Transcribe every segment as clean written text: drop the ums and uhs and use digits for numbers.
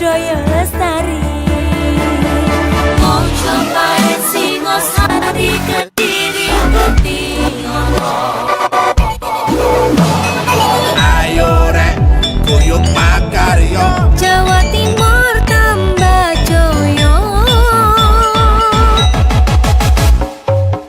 budaya lestari. Mojopahit Singosari Kediri Kutingono. Ayo rek guyub makarya Jawa Timur tambah joyo.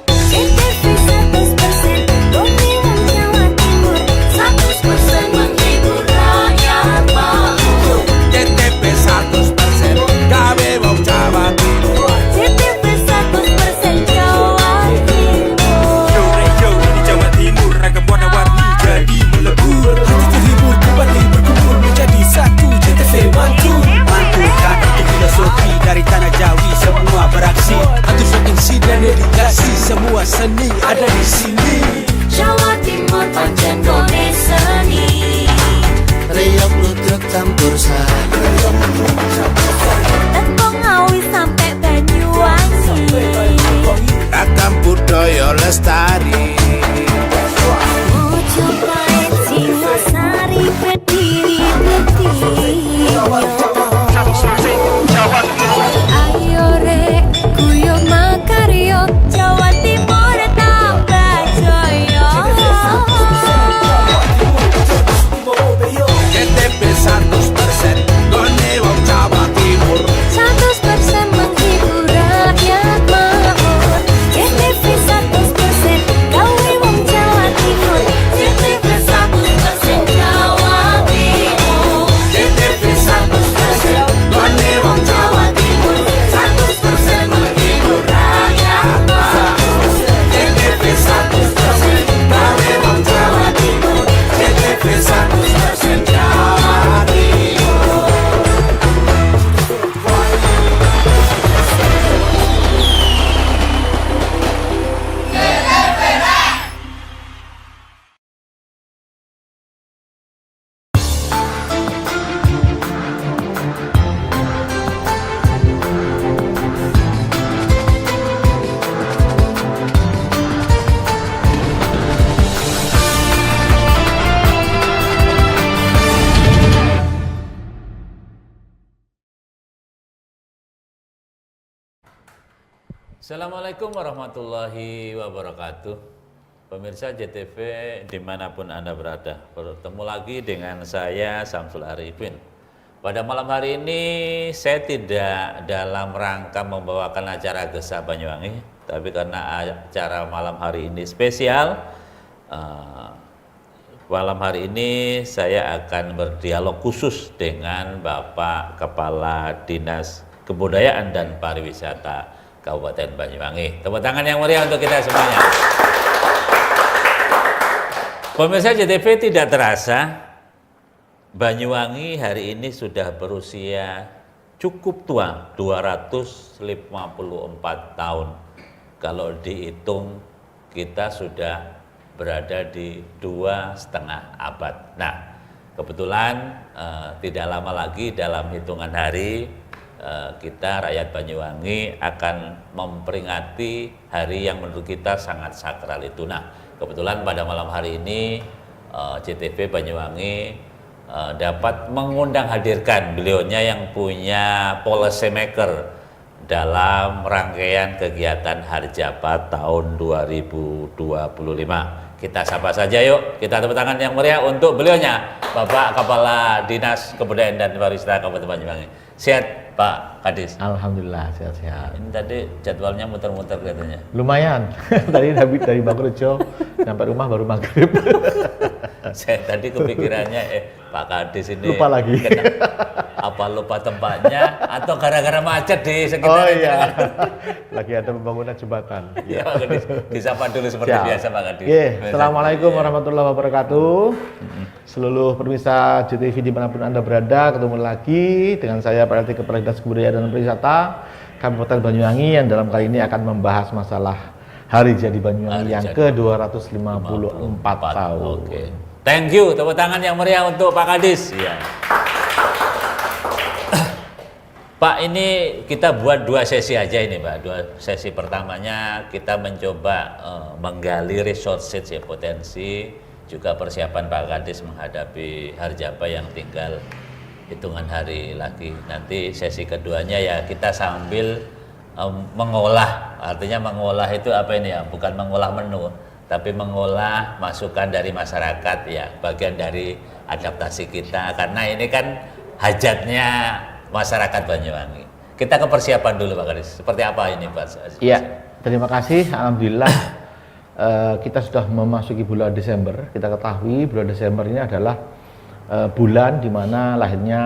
CTV 100% Bumi Wong Jawa Timur 100% menghibur rakyat makmur. CTP 100% gawe wong Jawa Timur. CTV 100% Jawa Timur. Yo di Jawa Timur ragam warna-warni jadi melebur. Hati terhibur kembali berkumpul menjadi satu. JTV Mantul Mantulkan arti filosofi dari tanah Jawi semua beraksi. Atur insiden dedikasi semua seni ada di sini. Jawa Timur pancen gone seni. Reyok ludruk campur sari. Teko Ngawi sampai Banyuwangi. Ragam budaya lestari. Mojopahit Singosari Kediri Kutingono. Ayo rek guyub makarya Jawa Timur tambah joyo. CTP 100% gone wong Jawa Timur. 100% menghibur rakyat makmur. CTV 100% gawe wong Jawa Timur. CTV 100% Jawa Timur. CTP 100% gone wong Jawa Timur. 100% menghibur rakyat makmur. CTP 100% gawe wong Jawa Timur. CTP 100% Jawa Timur. Assalamualaikum warahmatullahi wabarakatuh. Pemirsa JTV dimanapun Anda berada, bertemu lagi dengan saya Samsul Arifin. Pada malam hari ini saya tidak dalam rangka membawakan acara Gesah Banyuwangi, tapi karena acara malam hari ini spesial, malam hari ini saya akan berdialog khusus dengan Bapak Kepala Dinas Kebudayaan dan Pariwisata Kabupaten Banyuwangi. Tepuk tangan yang meriah untuk kita semuanya. Pemirsa JTV, tidak terasa Banyuwangi hari ini sudah berusia cukup tua, 254 tahun. Kalau dihitung kita sudah berada di 2,5 abad. Nah, kebetulan tidak lama lagi dalam hitungan hari kita rakyat Banyuwangi akan memperingati hari yang menurut kita sangat sakral itu. Nah, kebetulan pada malam hari ini JTV Banyuwangi dapat mengundang hadirkan beliaunya yang punya policy maker dalam rangkaian kegiatan Harjabat tahun 2025. Kita sapa saja yuk, kita tepuk tangan yang meriah untuk beliaunya, Bapak Kepala Dinas Kebudayaan dan Pariwisata Kabupaten Banyuwangi. Sehat Pak Kadis? Alhamdulillah sehat-sehat. Ini tadi jadwalnya muter-muter katanya. Lumayan. Tadi dari Bagrejo sampai rumah baru maghrib. Saya tadi kepikirannya Pak Kadis ini Lupa lagi. apa lupa tempatnya atau gara-gara macet di sekitar Oh itu? iya. Lagi ada pembangunan jembatan. Ya, Pak Kadis. Disapa dulu seperti Siap. biasa Pak Kadis. Assalamualaikum warahmatullahi wabarakatuh. Seluruh pemirsa JTV dimanapun Anda berada, ketemu lagi dengan saya PLT Kepala Dinas Kebudayaan dan Pariwisata Kabupaten Banyuwangi yang dalam kali ini akan membahas masalah Hari Jadi Banyuwangi yang ke-254 tahun. Oke. Thank you, tepuk tangan yang meriah untuk Pak Kadis. Iya. Pak, ini kita buat 2 sesi aja ini Pak. 2 sesi pertamanya kita mencoba menggali resources ya, potensi juga persiapan Pak Kadis menghadapi Harjaba yang tinggal hitungan hari lagi. Nanti sesi keduanya ya kita sambil mengolah, artinya mengolah itu apa ini ya, bukan mengolah menu, tapi mengolah masukan dari masyarakat ya, bagian dari adaptasi kita, karena ini kan hajatnya masyarakat Banyuwangi. Kita ke persiapan dulu Pak Kadis, seperti apa ini Pak? Iya, terima kasih. Alhamdulillah kita sudah memasuki bulan Desember. Kita ketahui bulan Desember ini adalah bulan di mana lahirnya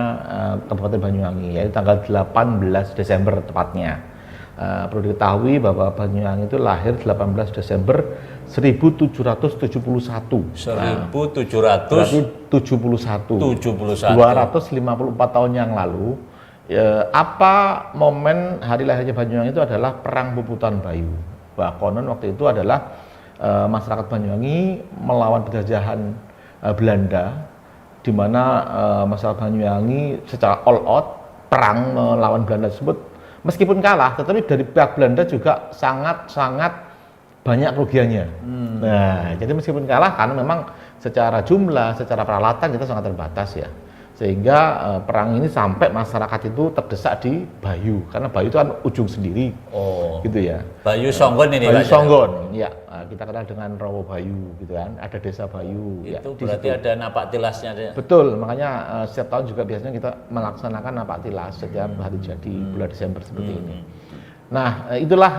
Kabupaten Banyuwangi, yaitu tanggal 18 Desember tepatnya. Perlu diketahui bahwa Banyuwangi itu lahir 18 Desember 1771. 1771. Berarti 254 tahun yang lalu. Apa momen hari lahirnya Banyuwangi itu adalah Perang Puputan Bayu. Bahwa konon waktu itu adalah masyarakat Banyuwangi melawan penjajahan Belanda, di mana masyarakat Banyuwangi secara all out perang melawan Belanda tersebut. Meskipun kalah, tetapi dari pihak Belanda juga sangat banyak kerugiannya. Nah, jadi meskipun kalah, karena memang secara jumlah, secara peralatan kita sangat terbatas ya. Sehingga perang ini sampai masyarakat itu terdesak di Bayu, karena Bayu itu kan ujung sendiri. Oh, gitu ya. Bayu Songgon ini Bayu Pak? Songgon, ya. Kita kenal dengan Rawo Bayu, gitu kan. Ada desa Bayu. Itu ya, berarti ada napak tilasnya. Betul, makanya setiap tahun juga biasanya kita melaksanakan napak tilas setiap hari jadi bulan Desember seperti ini. Nah, itulah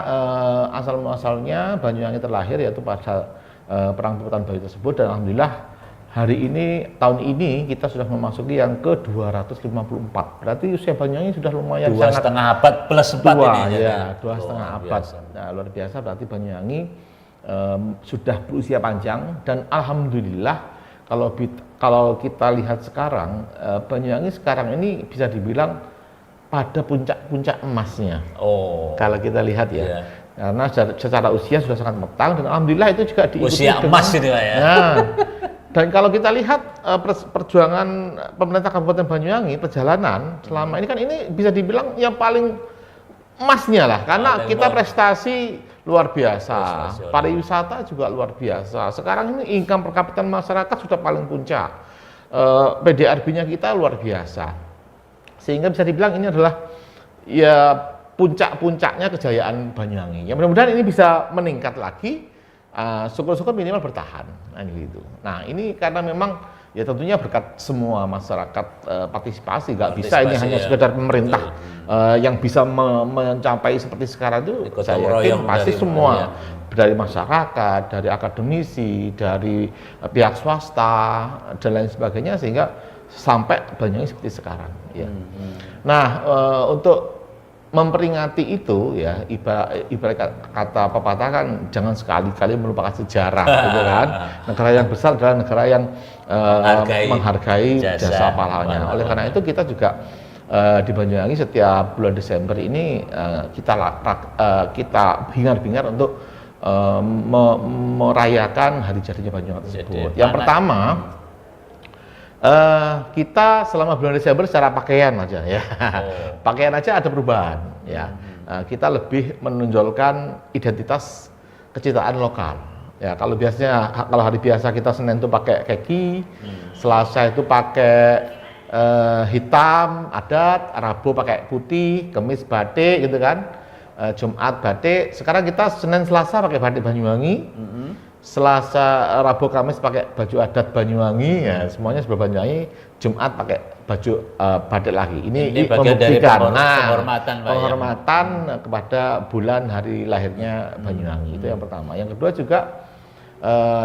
asal-muasalnya Banyuwangi terlahir, yaitu pada Perang Puputan Bayu tersebut, dan alhamdulillah hari ini, tahun ini kita sudah memasuki yang ke-254. Berarti usia Banyuwangi sudah lumayan sangat 2,5 abad plus 4 ini. Ya, 2,5 abad. Nah, luar biasa, berarti Banyuwangi sudah berusia panjang, dan alhamdulillah kalau kita lihat sekarang, Banyuwangi sekarang ini bisa dibilang pada puncak-puncak emasnya. Oh. Kalau kita lihat ya. Iya. Karena secara usia sudah sangat matang, dan alhamdulillah itu juga diikuti Usia emas ini Pak ya. Nah, dan kalau kita lihat perjuangan pemerintah Kabupaten Banyuwangi, perjalanan selama ini kan ini bisa dibilang yang paling emasnya lah, karena kita prestasi luar biasa, pariwisata juga luar biasa. Sekarang ini income per kapita masyarakat sudah paling puncak, PDRB-nya kita luar biasa, sehingga bisa dibilang ini adalah ya puncak-puncaknya kejayaan Banyuwangi. Yang mudah-mudahan ini bisa meningkat lagi, syukur-syukur minimal bertahan. Nah ini karena memang ya tentunya berkat semua masyarakat partisipasi, nggak bisa ini hanya sekedar pemerintah yang bisa mencapai seperti sekarang itu. Saya yakin pasti semua dari masyarakat, dari akademisi, dari pihak swasta dan lain sebagainya, sehingga sampai Banyuwangi seperti sekarang. Ya. Nah untuk memperingati itu ya, ibarat kata pepatah kan, jangan sekali-kali melupakan sejarah, gitu kan. Negara yang besar adalah negara yang menghargai jasa pahlawannya. Oleh karena itu kita juga di Banyuwangi setiap bulan Desember ini kita bingar-bingar untuk merayakan hari jadinya Banyuwangi tersebut. Yang pertama, kita selama bulan Desember secara pakaian aja ya, pakaian aja ada perubahan ya. Kita lebih menonjolkan identitas kecintaan lokal ya. Kalau hari biasa kita Senin itu pakai keki, Selasa itu pakai hitam adat, Rabu pakai putih, Kamis batik gitu kan, Jumat batik. Sekarang kita Senin Selasa pakai batik Banyuwangi, Selasa, Rabu, Kamis pakai baju adat Banyuwangi ya, semuanya sebelah Banyuwangi. Jumat pakai baju batik lagi. Ini bagian dari penghormatan, Pak, penghormatan kepada bulan hari lahirnya Banyuwangi. Itu yang pertama. Yang kedua juga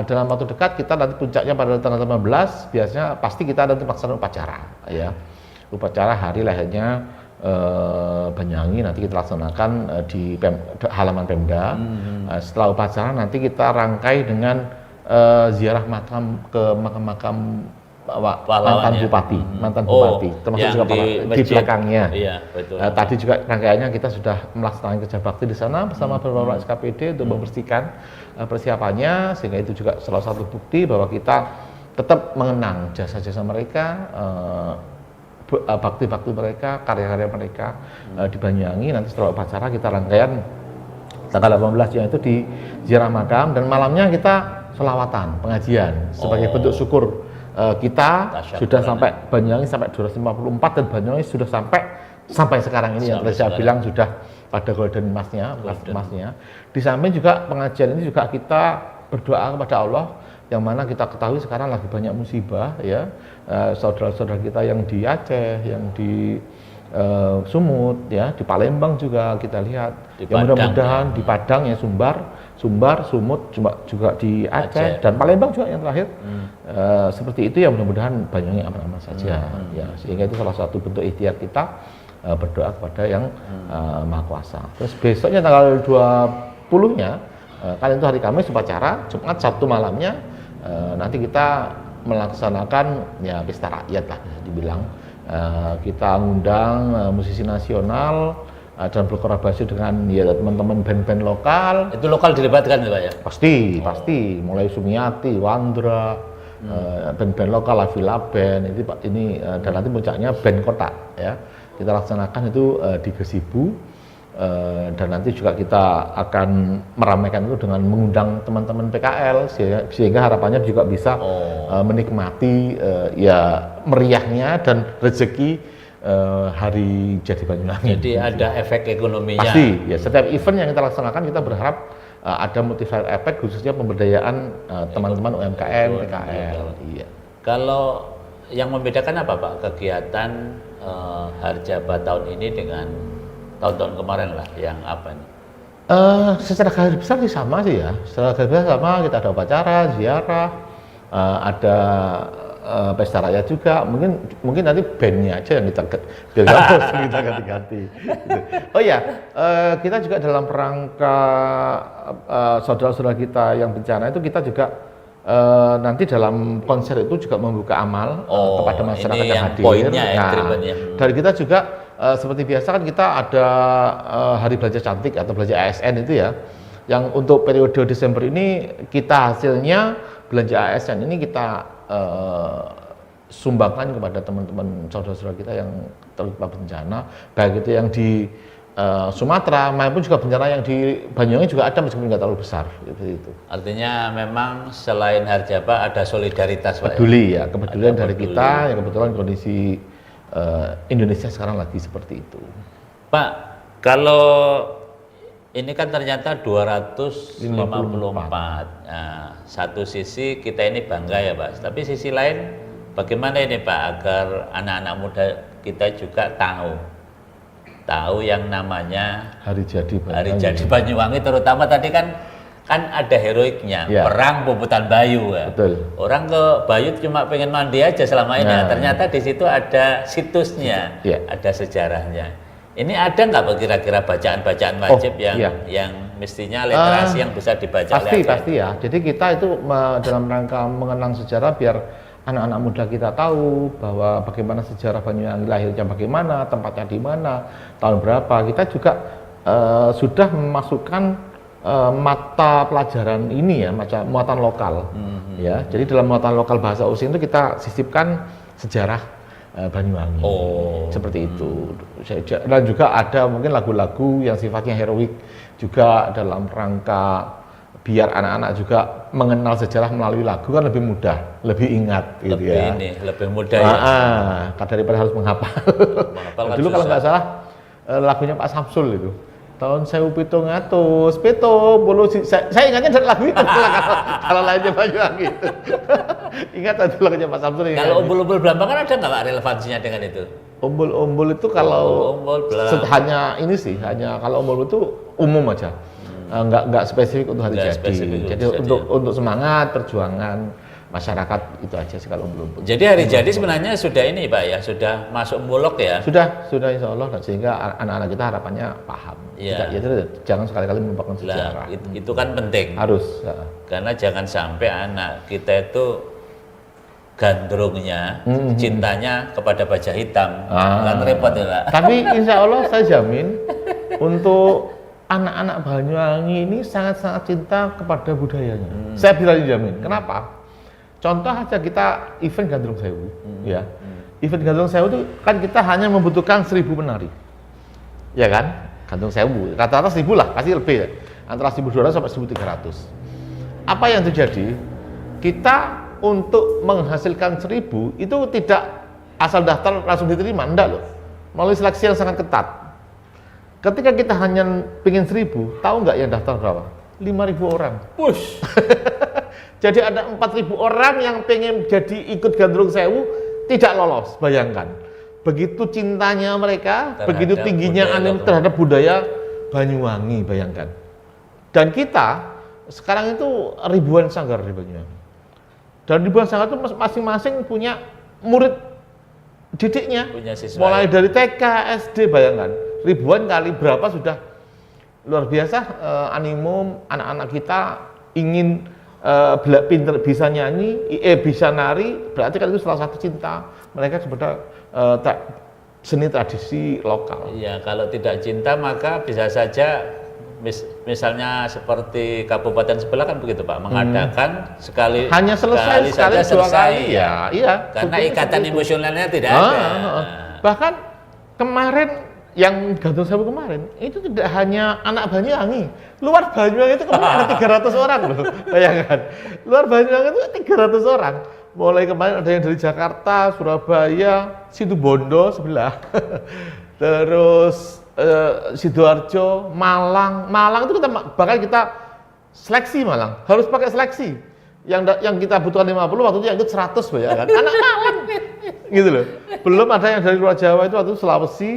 dalam waktu dekat kita nanti puncaknya pada tanggal 15 biasanya pasti kita nanti pelaksanaan upacara ya. Upacara hari lahirnya Banyuwangi nanti kita laksanakan di halaman Pemda. Setelah upacara nanti kita rangkai dengan ziarah makam ke makam-makam mantan bupati, termasuk juga di belakangnya. Iya, betul. Tadi juga rangkaiannya kita sudah melaksanakan kerja bakti di sana bersama beberapa SKPD untuk membersihkan persiapannya, sehingga itu juga salah satu bukti bahwa kita tetap mengenang jasa-jasa mereka, bakti-bakti mereka, karya-karya mereka di Banyuwangi. Nanti setelah upacara kita rangkaian tanggal 18 yaitu di ziarah makam, dan malamnya kita sholawatan, pengajian sebagai bentuk syukur kita Tasyakuran, sudah sampai Banyuwangi sampai 254 dan Banyuwangi sudah sampai sekarang ini yang Sampai tadi saya sekarang. bilang sudah pada golden emasnya, emasnya. Di samping juga pengajian ini juga kita berdoa kepada Allah, yang mana kita ketahui sekarang lagi banyak musibah ya, saudara-saudara kita yang di Aceh, yang di Sumut ya, di Palembang juga kita lihat. Di Ya Padang, mudah-mudahan ya. di Padang ya, Sumbar, Sumut, juga di Aceh, Aceh. dan Palembang juga yang terakhir. Seperti itu ya, mudah-mudahan Banyuwangi aman-aman saja ya, sehingga itu salah satu bentuk ikhtiar kita berdoa kepada yang Maha Kuasa. Terus besoknya tanggal 20-nya kan itu hari Kamis upacara, Jumat Sabtu malamnya nanti kita melaksanakan ya pesta rakyat lah bisa dibilang. Kita ngundang musisi nasional dan berkolaborasi dengan ya teman-teman band-band lokal. Itu lokal dilibatkan ya Pak ya? Pasti mulai Sumiati, Wandra, band-band lokal, Villa Band ini dan nanti puncaknya band kota ya. Kita laksanakan itu di Gesibu, dan nanti juga kita akan meramaikan itu dengan mengundang teman-teman PKL sehingga harapannya juga bisa menikmati ya meriahnya dan rezeki hari jadi Banyuwangi. Jadi ada efek ekonominya. Pasti ya, setiap event yang kita laksanakan kita berharap ada multiplier effect, khususnya pemberdayaan teman-teman UMKM PKL. Iya. Kalau yang membedakan apa Pak kegiatan Harjaba tahun ini dengan tahun-tahun kemarin lah, yang apa nih? Secara garis besar sih sama sih ya. Secara garis besar sama, kita ada upacara, ziarah, ada pesta rakyat juga. Mungkin nanti bandnya aja yang kita biar nggak bosan kita ganti-ganti. Gitu. Oh iya, kita juga dalam rangka saudara-saudara kita yang bencana itu kita juga nanti dalam konser itu juga membuka amal kepada masyarakat ini yang yang hadir. poinnya ya, agreementnya. Dari kita juga seperti biasa kan kita ada hari belanja cantik atau belanja ASN itu ya, yang untuk periode Desember ini kita hasilnya belanja ASN ini kita sumbangkan kepada teman-teman saudara-saudara kita yang terlibat bencana, baik itu yang di Sumatera maupun juga bencana yang di Banyuwangi juga ada meskipun nggak terlalu besar seperti itu. Artinya memang selain Harjaba ada solidaritas Pak. Peduli ya, kepedulian Ada dari peduli. kita yang kebetulan kondisi Indonesia sekarang lagi seperti itu. Pak, kalau ini kan ternyata 254. Nah, satu sisi kita ini bangga ya Pak, tapi sisi lain bagaimana ini Pak agar anak-anak muda kita juga tahu yang namanya Hari jadi Banyuwangi, terutama tadi kan ada heroiknya, Ya. perang Puputan Bayu ya. Betul. Orang ke Bayu cuma pengen mandi aja selama ini, Nah. ternyata di situ ada situsnya, Ya. ada sejarahnya. Ini ada nggak Pak kira-kira bacaan-bacaan wajib yang mestinya literasi yang bisa dibaca oleh Pasti ya. Jadi kita itu dalam rangka mengenang sejarah biar anak-anak muda kita tahu bahwa bagaimana sejarah Banyuwangi, lahirnya bagaimana, tempatnya di mana, tahun berapa. Kita juga sudah memasukkan mata pelajaran ini ya, macam muatan lokal. Ya, jadi dalam muatan lokal bahasa Osing itu kita sisipkan sejarah Banyuwangi. Seperti itu. Dan juga ada mungkin lagu-lagu yang sifatnya heroik juga dalam rangka biar anak-anak juga mengenal sejarah melalui lagu kan lebih mudah, lebih ingat gitu ya. lebih mudah ya. Daripada harus menghafal. Menghafal kan Dulu kalau susah. nggak salah lagunya Pak Samsul itu tahun 1700 saya ingatnya dari lagu itu kalau lainnya Banyuwangi itu. Ingat ada lagunya Pak Samsul. Kalau umbul-umbul Blambangan ada nggak Pak relevansinya dengan itu? Umbul-umbul itu kalau Umbul-umbul Blambangan. hanya ini sih, hanya kalau umbul itu umum aja. Nggak spesifik untuk hari Nggak jadi. spesifik untuk Jadi jadi. untuk semangat perjuangan masyarakat itu aja sih kalau umbul-umbul. Jadi hari jadi sebenarnya sudah ini Pak ya, sudah masuk mulok ya. Sudah insya Allah, dan sehingga anak-anak kita harapannya paham. Iya. Jangan sekali-kali melupakan Lah, sejarah. itu kan penting. Harus. Karena jangan sampai anak kita itu gandrungnya, cintanya kepada baja hitam. Kan repot ya Pak. Tapi insya Allah saya jamin untuk anak-anak Banyuwangi ini sangat-sangat cinta kepada budayanya. Saya bisa jamin. Kenapa? Contoh aja kita event Gandrung Sewu, ya. Event Gandrung Sewu itu kan kita hanya membutuhkan 1000 penari, ya kan? Gandrung Sewu, rata-rata 1000 lah, pasti lebih ya. Antara 1200 sampai 1300. Apa yang terjadi? Kita untuk menghasilkan 1000 itu tidak asal daftar langsung diterima, enggak loh. Melalui seleksi yang sangat ketat. Ketika kita hanya pengen 1000, tahu nggak yang daftar berapa? 5.000 orang. Push. Jadi ada 4.000 orang yang pengen jadi ikut Gandrung Sewu, tidak lolos, bayangkan. Begitu cintanya mereka, Terhadap begitu tingginya budaya anim lokal. terhadap budaya Banyuwangi, bayangkan. Dan kita sekarang itu ribuan sanggar di Banyuwangi. Dan ribuan sanggar itu masing-masing punya murid didiknya. Punya siswa. Mulai dari TK, SD, bayangkan. Ribuan kali berapa sudah luar biasa animo anak-anak kita ingin pinter bisa nyanyi, bisa nari, berarti kan itu salah satu cinta mereka kepada seni tradisi lokal. Ya, kalau tidak cinta maka bisa saja misalnya seperti kabupaten sebelah kan begitu Pak, mengadakan sekali Hanya selesai sekali, saja dua selesai kali ya, iya. Karena Sebetulnya ikatan seperti itu. emosionalnya tidak ada. Bahkan kemarin yang Gandrung Sewu kemarin itu tidak hanya anak Banyuwangi, luar Banyuwangi itu kemarin ada 300 orang loh, bayangkan. Luar Banyuwangi itu 300 orang. Mulai kemarin ada yang dari Jakarta, Surabaya, Situbondo sebelah, terus Sidoarjo, Malang itu kita bakal kita seleksi Malang, harus pakai seleksi. Yang kita butuhkan 50 waktu itu yang ikut 100 bayangkan. Anak Malang gitu loh. Belum ada yang dari luar Jawa itu waktu itu Sulawesi,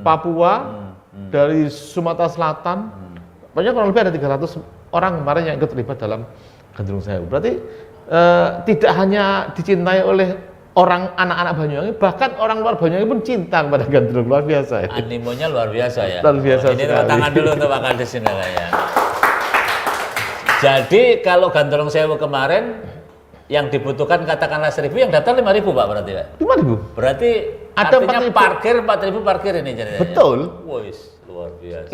Papua, dari Sumatera Selatan. Pokoknya kurang lebih ada 300 orang kemarin yang ikut terlibat dalam Gandrung Sewu. Berarti tidak hanya dicintai oleh orang anak-anak Banyuwangi, bahkan orang luar Banyuwangi pun cinta kepada Gandrung, luar biasa. Animonya luar biasa ya. Luar biasa Ini sekali. tepuk tangan dulu untuk Pak Kades ini lah ya. Jadi kalau Gandrung Sewu kemarin yang dibutuhkan katakanlah 1.000, yang daftar 5.000 Pak berarti Pak? 5.000? Berarti Ada artinya 4.000. parkir 4.000 parkir ini jadinya. Betul. Wis, luar biasa.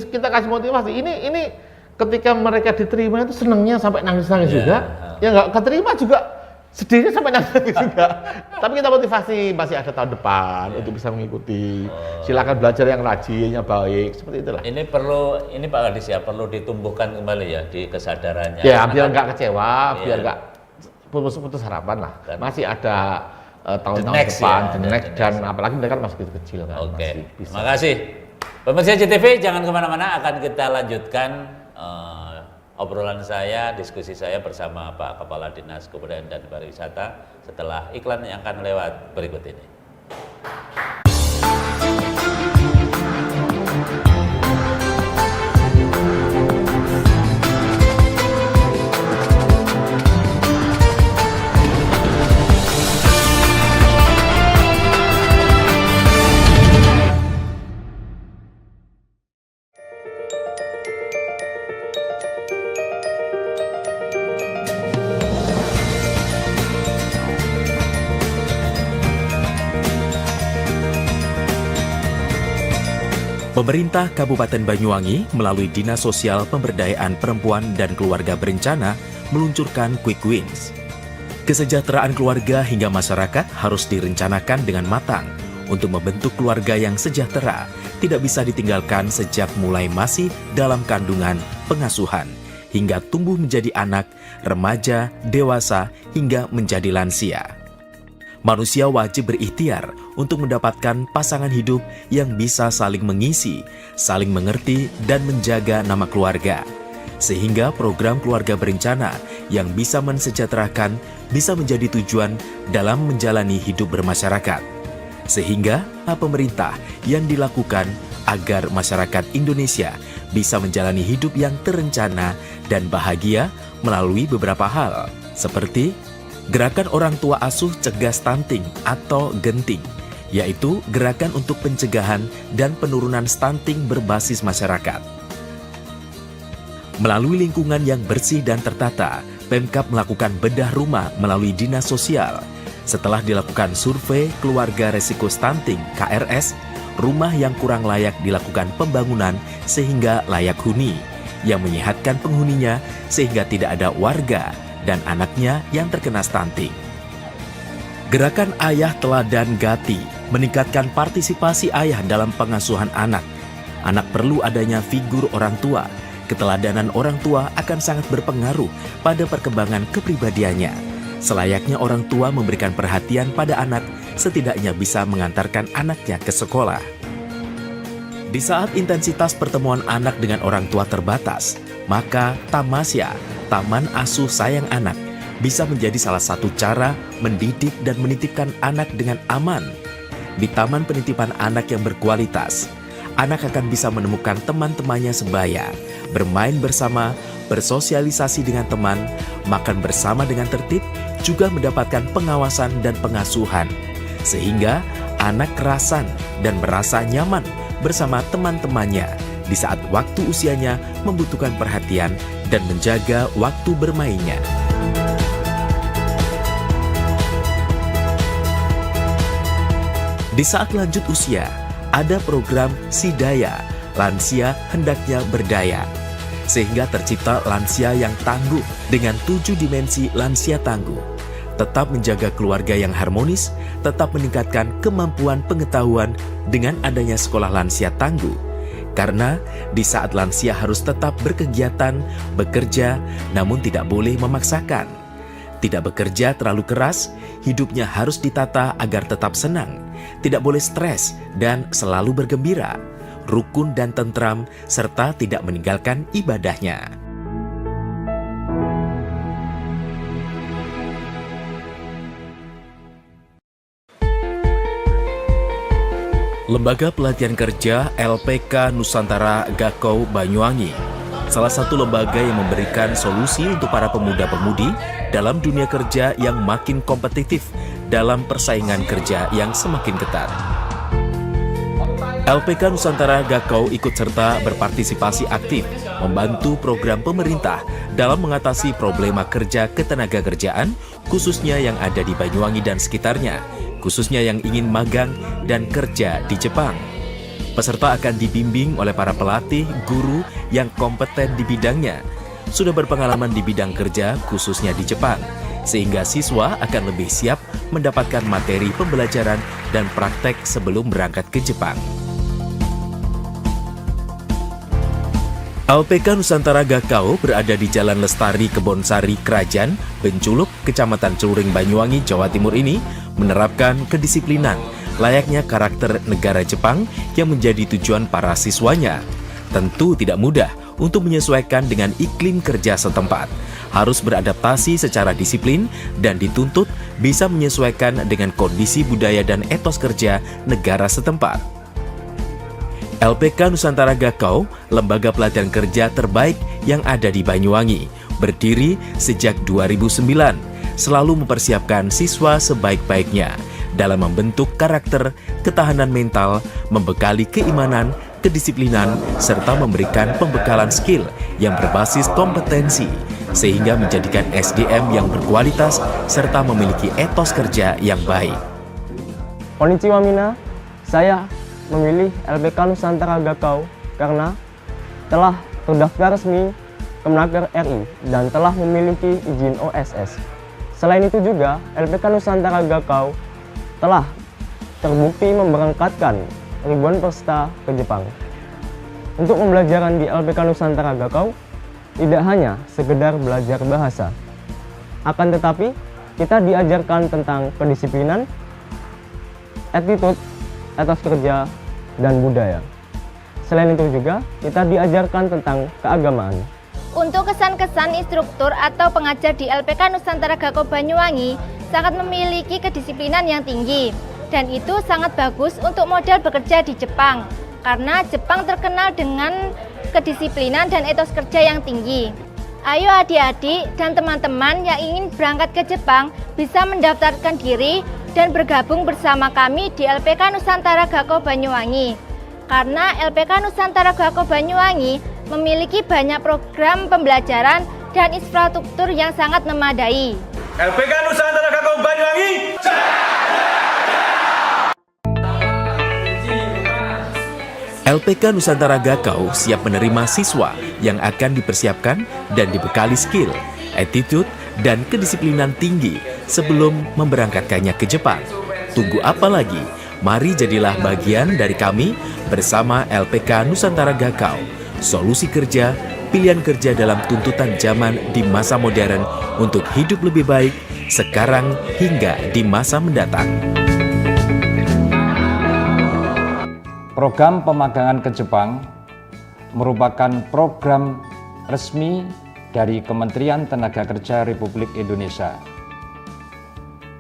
Kita kasih motivasi. Ini ketika mereka diterima itu senangnya sampai nangis-nangis Iya. juga. Ya nggak keterima juga sedihnya sampai nangis juga. Tapi kita motivasi masih ada tahun depan untuk bisa mengikuti. Silakan belajar yang rajin, yang baik, seperti itulah. Ini Pak Kades ya, perlu ditumbuhkan kembali ya di kesadarannya. Ya, Karena biar kan- nggak kecewa, Iya. biar nggak putus harapan lah. Dan- Masih ada tahun-tahun The next depan, ya, the the next, next. dan apalagi mereka masih kecil kan. Oke, Masih bisa. terima kasih. Pemirsa JTV, jangan kemana-mana, akan kita lanjutkan obrolan saya, diskusi saya bersama Pak Kepala Dinas Kebudayaan dan Pariwisata setelah iklan yang akan lewat berikut ini. Pemerintah Kabupaten Banyuwangi melalui Dinas Sosial Pemberdayaan Perempuan dan Keluarga Berencana meluncurkan Quick Wins. Kesejahteraan keluarga hingga masyarakat harus direncanakan dengan matang untuk membentuk keluarga yang sejahtera, tidak bisa ditinggalkan sejak mulai masih dalam kandungan, pengasuhan, hingga tumbuh menjadi anak, remaja, dewasa, hingga menjadi lansia. Manusia wajib berikhtiar untuk mendapatkan pasangan hidup yang bisa saling mengisi, saling mengerti, dan menjaga nama keluarga. Sehingga program keluarga berencana yang bisa mensejahterakan bisa menjadi tujuan dalam menjalani hidup bermasyarakat. Sehingga pemerintah yang dilakukan agar masyarakat Indonesia bisa menjalani hidup yang terencana dan bahagia melalui beberapa hal, seperti Gerakan Orang Tua Asuh Cegah Stunting atau Genting, yaitu gerakan untuk pencegahan dan penurunan stunting berbasis masyarakat. Melalui lingkungan yang bersih dan tertata, Pemkab melakukan bedah rumah melalui Dinas Sosial. Setelah dilakukan survei keluarga resiko stunting KRS, rumah yang kurang layak dilakukan pembangunan sehingga layak huni, yang menyehatkan penghuninya sehingga tidak ada warga dan anaknya yang terkena stunting. Gerakan Ayah Teladan Gati meningkatkan partisipasi ayah dalam pengasuhan anak. Anak perlu adanya figur orang tua keteladanan orang tua akan sangat berpengaruh pada perkembangan kepribadiannya. Selayaknya orang tua memberikan perhatian pada anak, setidaknya bisa mengantarkan anaknya ke sekolah. Di saat intensitas pertemuan anak dengan orang tua terbatas, maka tamasya, taman asuh sayang anak, bisa menjadi salah satu cara mendidik dan menitipkan anak dengan aman. Di taman penitipan anak yang berkualitas, anak akan bisa menemukan teman-temannya sebaya, bermain bersama, bersosialisasi dengan teman, makan bersama dengan tertib, juga mendapatkan pengawasan dan pengasuhan. Sehingga anak kerasan dan merasa nyaman bersama teman-temannya di saat waktu usianya membutuhkan perhatian dan menjaga waktu bermainnya. Di saat lanjut usia, ada program Sidaya, lansia hendaknya berdaya. Sehingga tercipta lansia yang tangguh dengan 7 dimensi lansia tangguh. Tetap menjaga keluarga yang harmonis, tetap meningkatkan kemampuan pengetahuan dengan adanya sekolah lansia tangguh. Karena di saat lansia harus tetap berkegiatan, bekerja, namun tidak boleh memaksakan. Tidak bekerja terlalu keras, hidupnya harus ditata agar tetap senang. Tidak boleh stres dan selalu bergembira, rukun dan tentram, serta tidak meninggalkan ibadahnya. Lembaga Pelatihan Kerja LPK Nusantara Gakau Banyuwangi, salah satu lembaga yang memberikan solusi untuk para pemuda-pemudi dalam dunia kerja yang makin kompetitif dalam persaingan kerja yang semakin ketat. LPK Nusantara Gakau ikut serta berpartisipasi aktif membantu program pemerintah dalam mengatasi problema kerja ketenagakerjaan, khususnya yang ada di Banyuwangi dan sekitarnya, khususnya yang ingin magang dan kerja di Jepang. Peserta akan dibimbing oleh para pelatih, guru yang kompeten di bidangnya, sudah berpengalaman di bidang kerja khususnya di Jepang, sehingga siswa akan lebih siap mendapatkan materi pembelajaran dan praktek sebelum berangkat ke Jepang. LPK Nusantara Gakau berada di Jalan Lestari Kebonsari Krajan, Benculuk, Kecamatan Celuring, Banyuwangi, Jawa Timur ini menerapkan kedisiplinan layaknya karakter negara Jepang yang menjadi tujuan para siswanya. Tentu tidak mudah untuk menyesuaikan dengan iklim kerja setempat. Harus beradaptasi secara disiplin dan dituntut bisa menyesuaikan dengan kondisi budaya dan etos kerja negara setempat. LPK Nusantara Gakau, lembaga pelatihan kerja terbaik yang ada di Banyuwangi, berdiri sejak 2009, selalu mempersiapkan siswa sebaik-baiknya dalam membentuk karakter, ketahanan mental, membekali keimanan, kedisiplinan, serta memberikan pembekalan skill yang berbasis kompetensi, sehingga menjadikan SDM yang berkualitas serta memiliki etos kerja yang baik. Konnichiwa Mina, saya memilih LPK Nusantara Gakau karena telah terdaftar resmi Kemenaker RI dan telah memiliki izin OSS. Selain itu juga, LPK Nusantara Gakau telah terbukti memberangkatkan ribuan peserta ke Jepang. Untuk pembelajaran di LPK Nusantara Gakau tidak hanya sekedar belajar bahasa, akan tetapi kita diajarkan tentang kedisiplinan, attitude, etos kerja, dan budaya. Selain itu juga kita diajarkan tentang keagamaan. Untuk kesan-kesan instruktur atau pengajar di LPK Nusantara Gakau Banyuwangi sangat memiliki kedisiplinan yang tinggi, dan itu sangat bagus untuk modal bekerja di Jepang karena Jepang terkenal dengan kedisiplinan dan etos kerja yang tinggi. Ayo adik-adik dan teman-teman yang ingin berangkat ke Jepang bisa mendaftarkan diri dan bergabung bersama kami di LPK Nusantara Gakau Banyuwangi. Karena LPK Nusantara Gakau Banyuwangi memiliki banyak program pembelajaran dan infrastruktur yang sangat memadai. LPK Nusantara Gakau Banyuwangi. LPK Nusantara Gakau siap menerima siswa yang akan dipersiapkan dan dibekali skill, attitude, dan kedisiplinan tinggi sebelum memberangkatkannya ke Jepang. Tunggu apa lagi? Mari jadilah bagian dari kami bersama LPK Nusantara Gakau. Solusi kerja pilihan kerja dalam tuntutan zaman di masa modern untuk hidup lebih baik sekarang hingga di masa mendatang. Program pemagangan ke Jepang merupakan program resmi dari Kementerian Tenaga Kerja Republik Indonesia.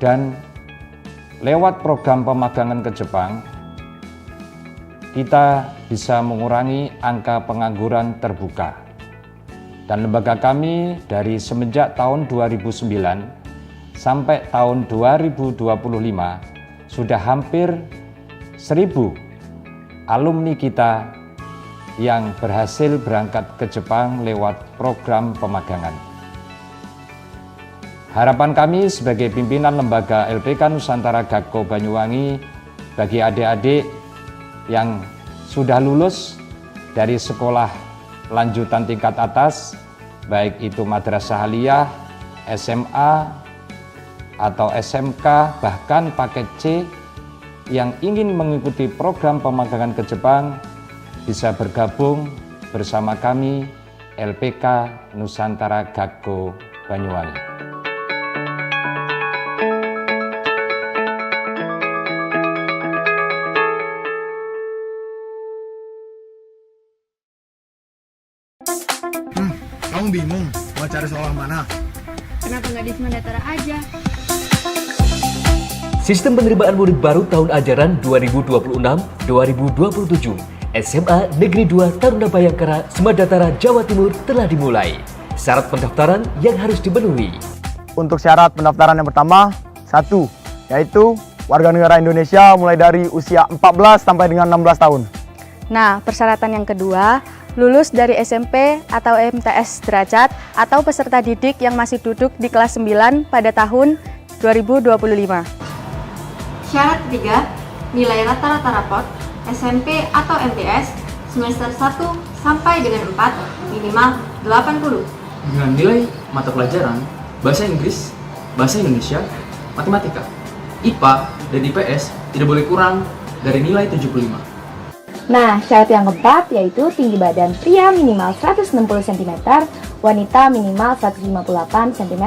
Dan lewat program pemagangan ke Jepang, kita bisa mengurangi angka pengangguran terbuka. Dan lembaga kami dari semenjak tahun 2009 sampai tahun 2025 sudah hampir 1.000 alumni kita yang berhasil berangkat ke Jepang lewat program pemagangan. Harapan kami sebagai pimpinan lembaga LPK Nusantara Gakko Banyuwangi bagi adik-adik yang sudah lulus dari sekolah lanjutan tingkat atas, baik itu madrasah aliyah, SMA, atau SMK, bahkan paket C, yang ingin mengikuti program pemagangan ke Jepang bisa bergabung bersama kami LPK Nusantara Gakko Banyuwangi. Kamu bingung mau cari sekolah mana? Kenapa nggak di Semandatara aja? Sistem penerimaan murid baru tahun ajaran 2026-2027 SMA Negeri 2 Taruna Bayangkara, Semandatara, Jawa Timur telah dimulai. Syarat pendaftaran yang harus dipenuhi. Untuk syarat pendaftaran yang pertama, 1, yaitu warga negara Indonesia mulai dari usia 14 sampai dengan 16 tahun. Nah, persyaratan yang kedua, lulus dari SMP atau MTS derajat atau peserta didik yang masih duduk di kelas 9 pada tahun 2025. Syarat ketiga, nilai rata-rata rapot SMP atau MTS semester 1 sampai dengan 4 minimal 80. Dengan nilai mata pelajaran Bahasa Inggris, Bahasa Indonesia, Matematika, IPA, dan IPS tidak boleh kurang dari nilai 75. Nah, syarat yang keempat yaitu tinggi badan pria minimal 160 cm, wanita minimal 158 cm.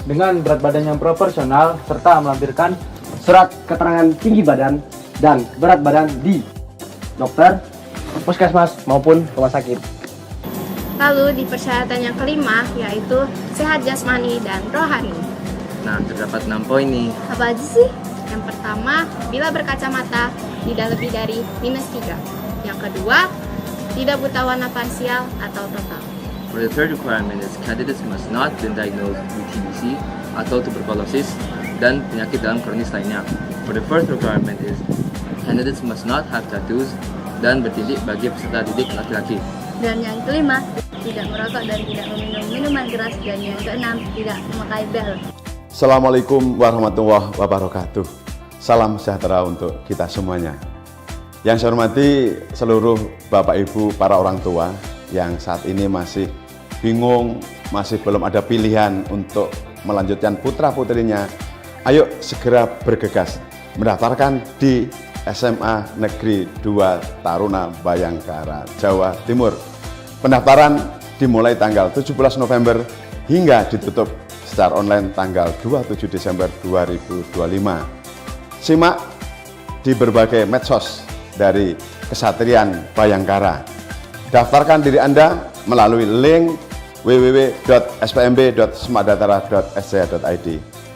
Dengan berat badan yang proporsional serta melampirkan surat keterangan tinggi badan dan berat badan di dokter, puskesmas maupun rumah sakit. Lalu di persyaratan yang kelima yaitu sehat jasmani dan rohani. Nah, terdapat 6 poin nih. Apa aja sih? Yang pertama, bila berkacamata tidak lebih dari -3. Yang kedua, tidak buta warna parsial atau total. For the third requirement is candidates must not been diagnosed with TBC atau tuberculosis dan penyakit dalam kronis lainnya. For the fourth requirement is candidates must not have tattoos dan bertindik bagi peserta didik laki-laki. Dan yang kelima, tidak merokok dan tidak meminum minuman keras. Dan yang keenam, tidak memakai bel. Assalamualaikum warahmatullahi wabarakatuh. Salam sejahtera untuk kita semuanya. Yang saya hormati seluruh Bapak Ibu para orang tua yang saat ini masih bingung, masih belum ada pilihan untuk melanjutkan putra-putrinya. Ayo segera bergegas mendaftarkan di SMA Negeri 2 Taruna Bayangkara, Jawa Timur. Pendaftaran dimulai tanggal 17 November hingga ditutup secara online tanggal 27 Desember 2025. Simak di berbagai medsos dari Kesatrian Bayangkara. Daftarkan diri Anda melalui link www.spmb.semandatara.sc.id.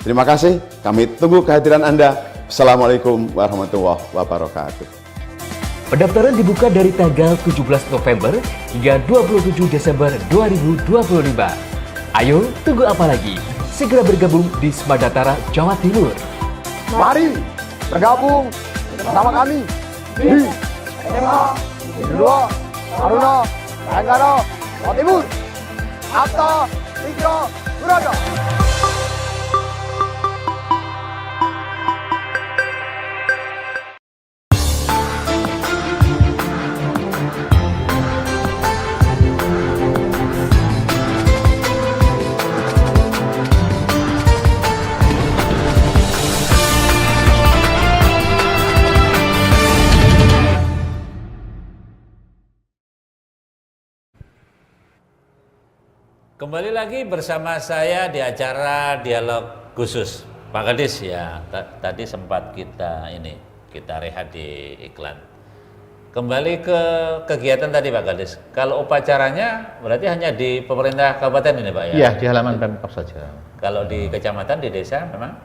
Terima kasih, kami tunggu kehadiran Anda. Assalamualaikum warahmatullahi wabarakatuh. Pendaftaran dibuka dari tanggal 17 November hingga 27 Desember 2025. Ayo, tunggu apa lagi? Segera bergabung di Semandatara, Jawa Timur. Mari bergabung bersama kami di SMA Negeri 2 Taruna Bayangkara, Jawa Timur. Atta Tiga Purada. Kembali lagi bersama saya di acara Dialog Khusus. Pak Kadis ya, tadi sempat kita rehat di iklan. Kembali ke kegiatan tadi Pak Kadis. Kalau upacaranya berarti hanya di pemerintah kabupaten ini Pak ya? Iya, di halaman Pemkab saja. Kalau di kecamatan, di desa memang?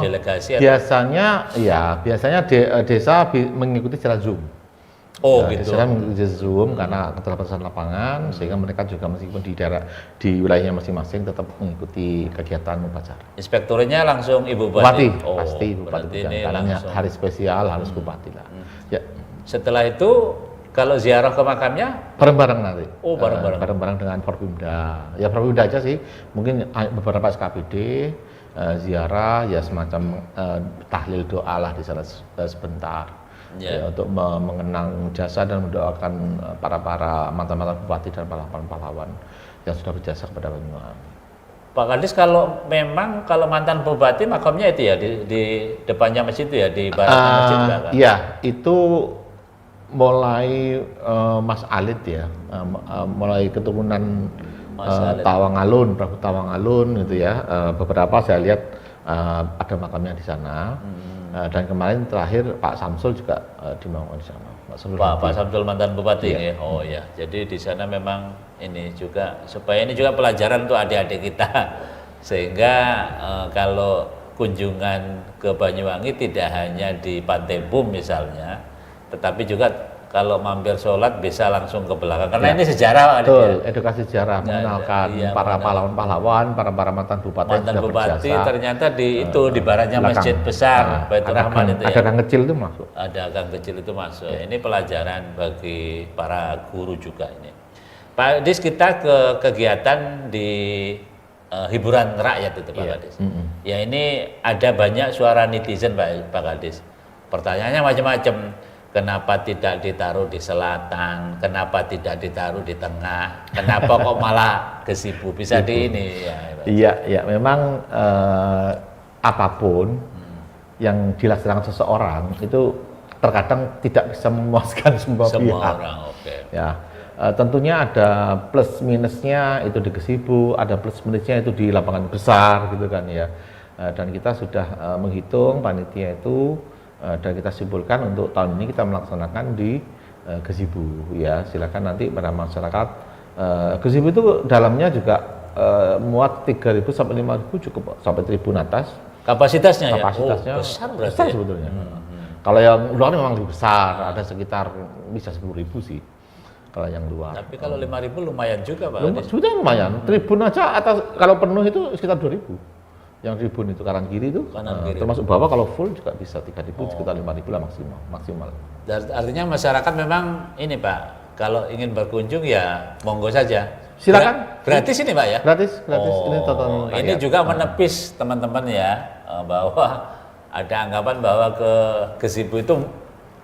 Delegasi biasanya desa mengikuti secara Zoom. Oh gitu. Desa mengikuti Zoom karena keterbatasan lapangan sehingga mereka juga meskipun di wilayahnya masing-masing tetap mengikuti kegiatan upacara. Inspekturnya langsung Ibu Bupati. Pasti Bupati karena hari spesial harus Bupati lah. Ya. Setelah itu kalau ziarah ke makamnya bareng-bareng nanti. Oh, bareng-bareng. Bareng-bareng dengan Forpimda. Ya Forpimda aja sih. Mungkin beberapa SKPD ziarah ya semacam tahlil doa lah di sana sebentar. Ya, untuk mengenang jasa dan mendoakan para mantan-mantan bupati dan pahlawan yang sudah berjasa kepada Banyuwangi. Pak Kadis, kalau mantan bupati makamnya itu ya di depannya masjid itu ya, di baratnya masjid belakang. Iya, itu mulai Mas Alit ya, mulai keturunan Tawangalun, Prabu Tawangalun gitu ya. Beberapa saya lihat ada makamnya di sana. Dan kemarin terakhir Pak Samsul juga dibangun di sana. Pak Samsul mantan bupati ya. Oh ya, jadi di sana memang ini juga supaya ini juga pelajaran untuk adik-adik kita sehingga kalau kunjungan ke Banyuwangi tidak hanya di Pantai Bum misalnya, tetapi juga kalau mampir sholat bisa langsung ke belakang karena ini sejarah. Betul, edukasi sejarah mengenalkan para pahlawan-pahlawan, para mantan bupati yang sudah berjasa. Ternyata di baratnya masjid besar Baitur Rahman itu ya. Ada gang kecil itu masuk. Ada gang kecil itu masuk. Ini pelajaran bagi para guru juga ini. Pak Kadis, kita ke kegiatan di hiburan rakyat itu Pak Kadis. Ya ini ada banyak suara netizen Pak Kadis. Pertanyaannya macam-macam. Kenapa tidak ditaruh di selatan? Kenapa tidak ditaruh di tengah? Kenapa kok malah ke Sibu? Bisa di ini ya. Iya, memang apapun yang dilaksanakan seseorang itu terkadang tidak bisa memuaskan semua pihak. Orang, okay. Ya, tentunya ada plus minusnya itu di Gesibu, ada plus minusnya itu di lapangan besar gitu kan ya. Dan kita sudah menghitung panitia itu. Dan kita simpulkan untuk tahun ini kita melaksanakan di Gesibu ya, silakan nanti pada masyarakat. Gesibu itu dalamnya juga muat 3.000 sampai 5.000 cukup sampai 1.000 atas kapasitasnya besar berarti besar sebetulnya. Kalau yang luar memang lebih besar, ada sekitar bisa 10.000 sih kalau yang luar. Tapi kalau 5.000 lumayan juga Pak. Sudah lumayan, tribun aja atas kalau penuh itu sekitar 2.000. Yang tribun itu kanan kiri itu termasuk bawah kalau full juga bisa 3.000 sekitar 5.000 lah maksimal. Artinya masyarakat memang ini Pak, kalau ingin berkunjung ya monggo saja. Silakan. Gratis ini Pak ya? Gratis. Ini tonton. Ini juga menepis teman-teman ya bahwa ada anggapan bahwa ke Gesibu itu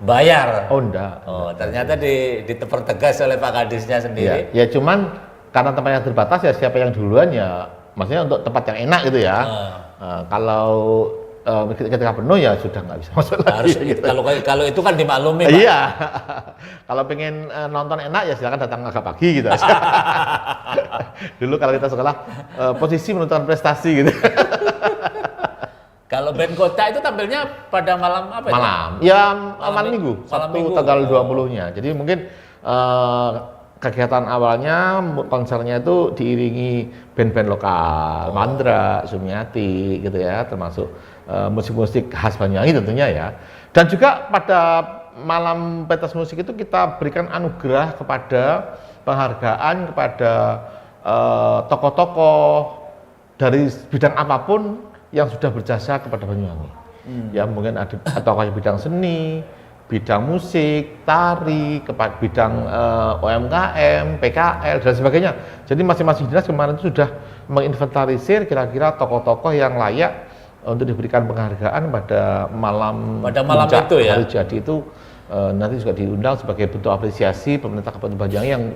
bayar. Oh enggak. Ternyata dipertegas oleh Pak Kadisnya sendiri. Ya cuman karena tempatnya terbatas ya siapa yang duluan ya. Maksudnya untuk tempat yang enak gitu ya. Kalau ketika penuh ya sudah nggak bisa masuk harus lagi. Gitu. Kalau itu kan dimaklumi Pak. Iya. Kalau pengen nonton enak ya silakan datang agak pagi gitu. Dulu kalau kita sekolah posisi menentukan prestasi gitu. Kalau band kota itu tampilnya pada malam apa? Malam. Ya malam minggu. Sabtu tanggal 20-nya. Jadi mungkin kegiatan awalnya konsernya itu diiringi band-band lokal, Mandra, Sumiati gitu ya, termasuk musik-musik khas Banyuwangi tentunya ya. Dan juga pada malam pentas musik itu kita berikan anugerah kepada penghargaan kepada tokoh-tokoh dari bidang apapun yang sudah berjasa kepada Banyuwangi. Ya mungkin ada tokoh bidang seni, bidang musik, tari, bidang UMKM, PKL, dan sebagainya. Jadi masing-masing dinas kemarin itu sudah menginventarisir kira-kira tokoh-tokoh yang layak untuk diberikan penghargaan pada malam itu ya. Hari jadi itu nanti juga diundang sebagai bentuk apresiasi pemerintah Kabupaten Banyuwangi yang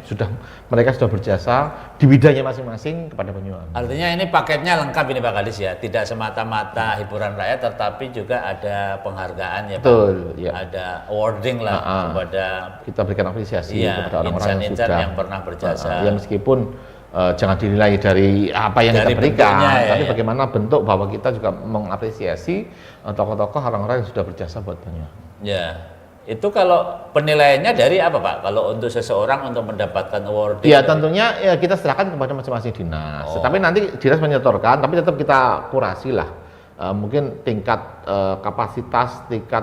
mereka sudah berjasa di bidangnya masing-masing kepada Banyuwangi. Artinya ini paketnya lengkap ini Pak Kadis ya, tidak semata-mata hiburan rakyat, tetapi juga ada penghargaan ya Pak. Betul, ya. Ada awarding lah kepada kita berikan apresiasi kepada orang-orang yang pernah berjasa. Ya meskipun jangan dinilai dari apa yang Dari kita berikan, bentuknya, ya, tapi ya. bagaimana bentuk bahwa kita juga mengapresiasi tokoh-tokoh orang-orang yang sudah berjasa buat Banyuwangi. Ya, itu kalau penilaiannya dari apa Pak? Kalau untuk seseorang untuk mendapatkan award? Ya tentunya ya kita serahkan kepada masing-masing dinas. Tapi nanti dinas menyetorkan, tapi tetap kita kurasi lah. Mungkin tingkat kapasitas, tingkat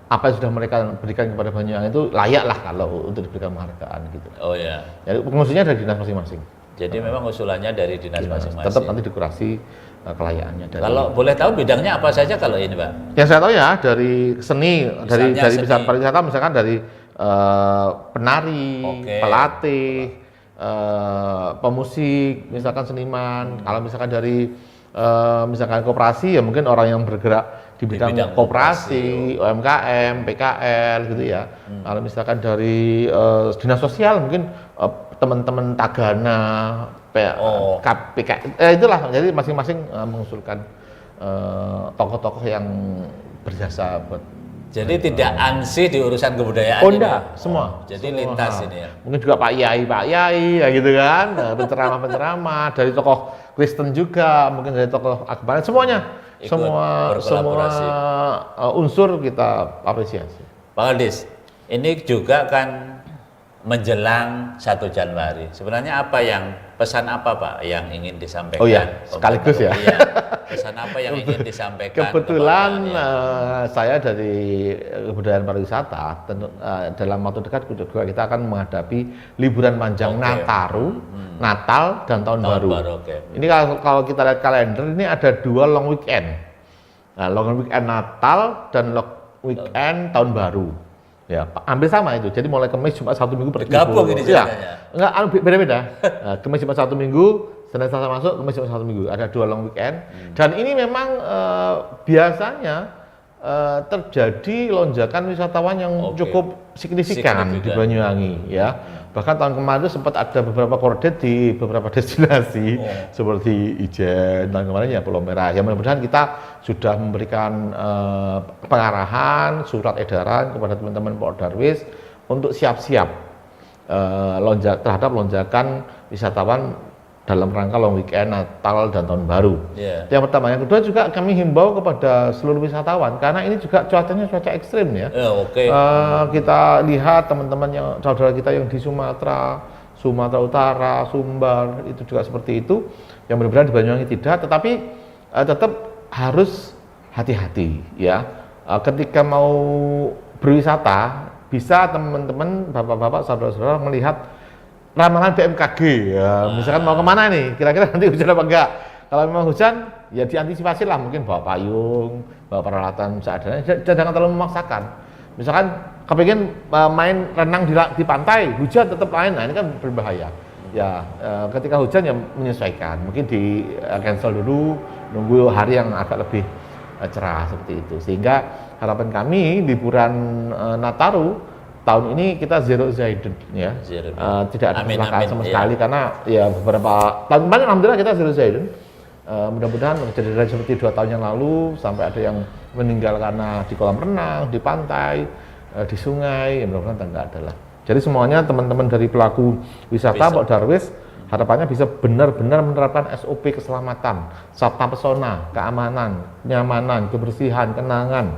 apa yang sudah mereka berikan kepada Banyuwangi itu layak lah kalau untuk diberikan penghargaan gitu. Oh ya. Jadi pengusulnya dari dinas masing-masing. Jadi memang usulannya dari dinas masing-masing. Tetap nanti dikurasi kelayakannya. Dari, kalau boleh tahu bidangnya apa saja kalau ini Pak? Yang saya tahu ya dari seni, dari seni. pariwisata misalkan dari penari, pelatih, pemusik, misalkan seniman. Kalau misalkan dari misalkan koperasi ya mungkin orang yang bergerak di bidang koperasi, UMKM, PKL gitu ya. Kalau misalkan dari dinas sosial mungkin teman-teman Tagana, KPK, itulah. Jadi masing-masing mengusulkan tokoh-tokoh yang berjasa buat. Jadi tidak ansih di urusan kebudayaan. Oh enggak, semua. Jadi semua. lintas ini ya. Mungkin juga Pak Yai ya gitu kan, penceramah-penceramah dari tokoh Kristen juga, mungkin dari tokoh agama, semuanya. Ikut semua unsur kita apresiasi. Pak Aldis, ini juga kan menjelang 1 Januari. Sebenarnya pesan apa Pak yang ingin disampaikan? Oh iya, sekaligus ya. Iya. Pesan apa yang ingin disampaikan? Kebetulan saya dari kebudayaan pariwisata, tentu dalam waktu dekat juga kita akan menghadapi liburan panjang Nataru, Natal dan Tahun Baru. Ini kalau kita lihat kalender ini ada 2 long weekend. Nah, long weekend Natal dan long weekend Tahun Baru. Ya, hampir sama itu. Jadi mulai Kamis Jumat Sabtu Minggu bergabung ini ya. Enggak, beda-beda. Kamis Jumat Sabtu Minggu, Senin Selasa masuk, Kamis Jumat Sabtu Minggu. Ada 2 long weekend. Dan ini memang biasanya terjadi lonjakan wisatawan yang cukup signifikan di Banyuwangi ya. Bahkan tahun kemarin itu sempat ada beberapa kordet di beberapa destinasi seperti Ijen, tahun kemarin ya Pulau Merah. Ya mudah-mudahan kita sudah memberikan pengarahan, surat edaran kepada teman-teman Pok Darwis untuk siap-siap terhadap lonjakan wisatawan dalam rangka long weekend Natal dan Tahun Baru. Yang pertama, yang kedua juga kami himbau kepada seluruh wisatawan karena ini juga cuacanya cuaca ekstrim ya. Kita lihat teman-teman yang saudara kita yang di Sumatera Utara, Sumbar itu juga seperti itu. Yang mudah-mudahan di Banyuwangi tidak, tetapi tetap harus hati-hati ya. Ketika mau berwisata bisa teman-teman, bapak-bapak, saudara-saudara melihat ramalan BMKG ya, misalkan mau kemana nih, kira-kira nanti hujan apa enggak. Kalau memang hujan, ya diantisipasi lah, mungkin bawa payung, bawa peralatan seadanya, jangan terlalu memaksakan. Misalkan kepingin main renang di pantai, hujan tetap main, nah ini kan berbahaya. Ya, ketika hujan ya menyesuaikan, mungkin di cancel dulu, nunggu hari yang agak lebih cerah seperti itu. Sehingga harapan kami liburan Nataru tahun ini kita zero Zaiden ya, tidak ada kecelakaan sama sekali karena ya beberapa tahun kemarin alhamdulillah kita zero Zaiden. Mudah-mudahan kejadian seperti 2 tahun yang lalu sampai ada yang meninggal karena di kolam renang, di pantai, di sungai, ya mudah-mudahan tidak ada lah. Jadi semuanya teman-teman dari pelaku wisata Pok Darwis harapannya bisa benar-benar menerapkan SOP keselamatan, Sabta Pesona, keamanan, kenyamanan, kebersihan, kenangan.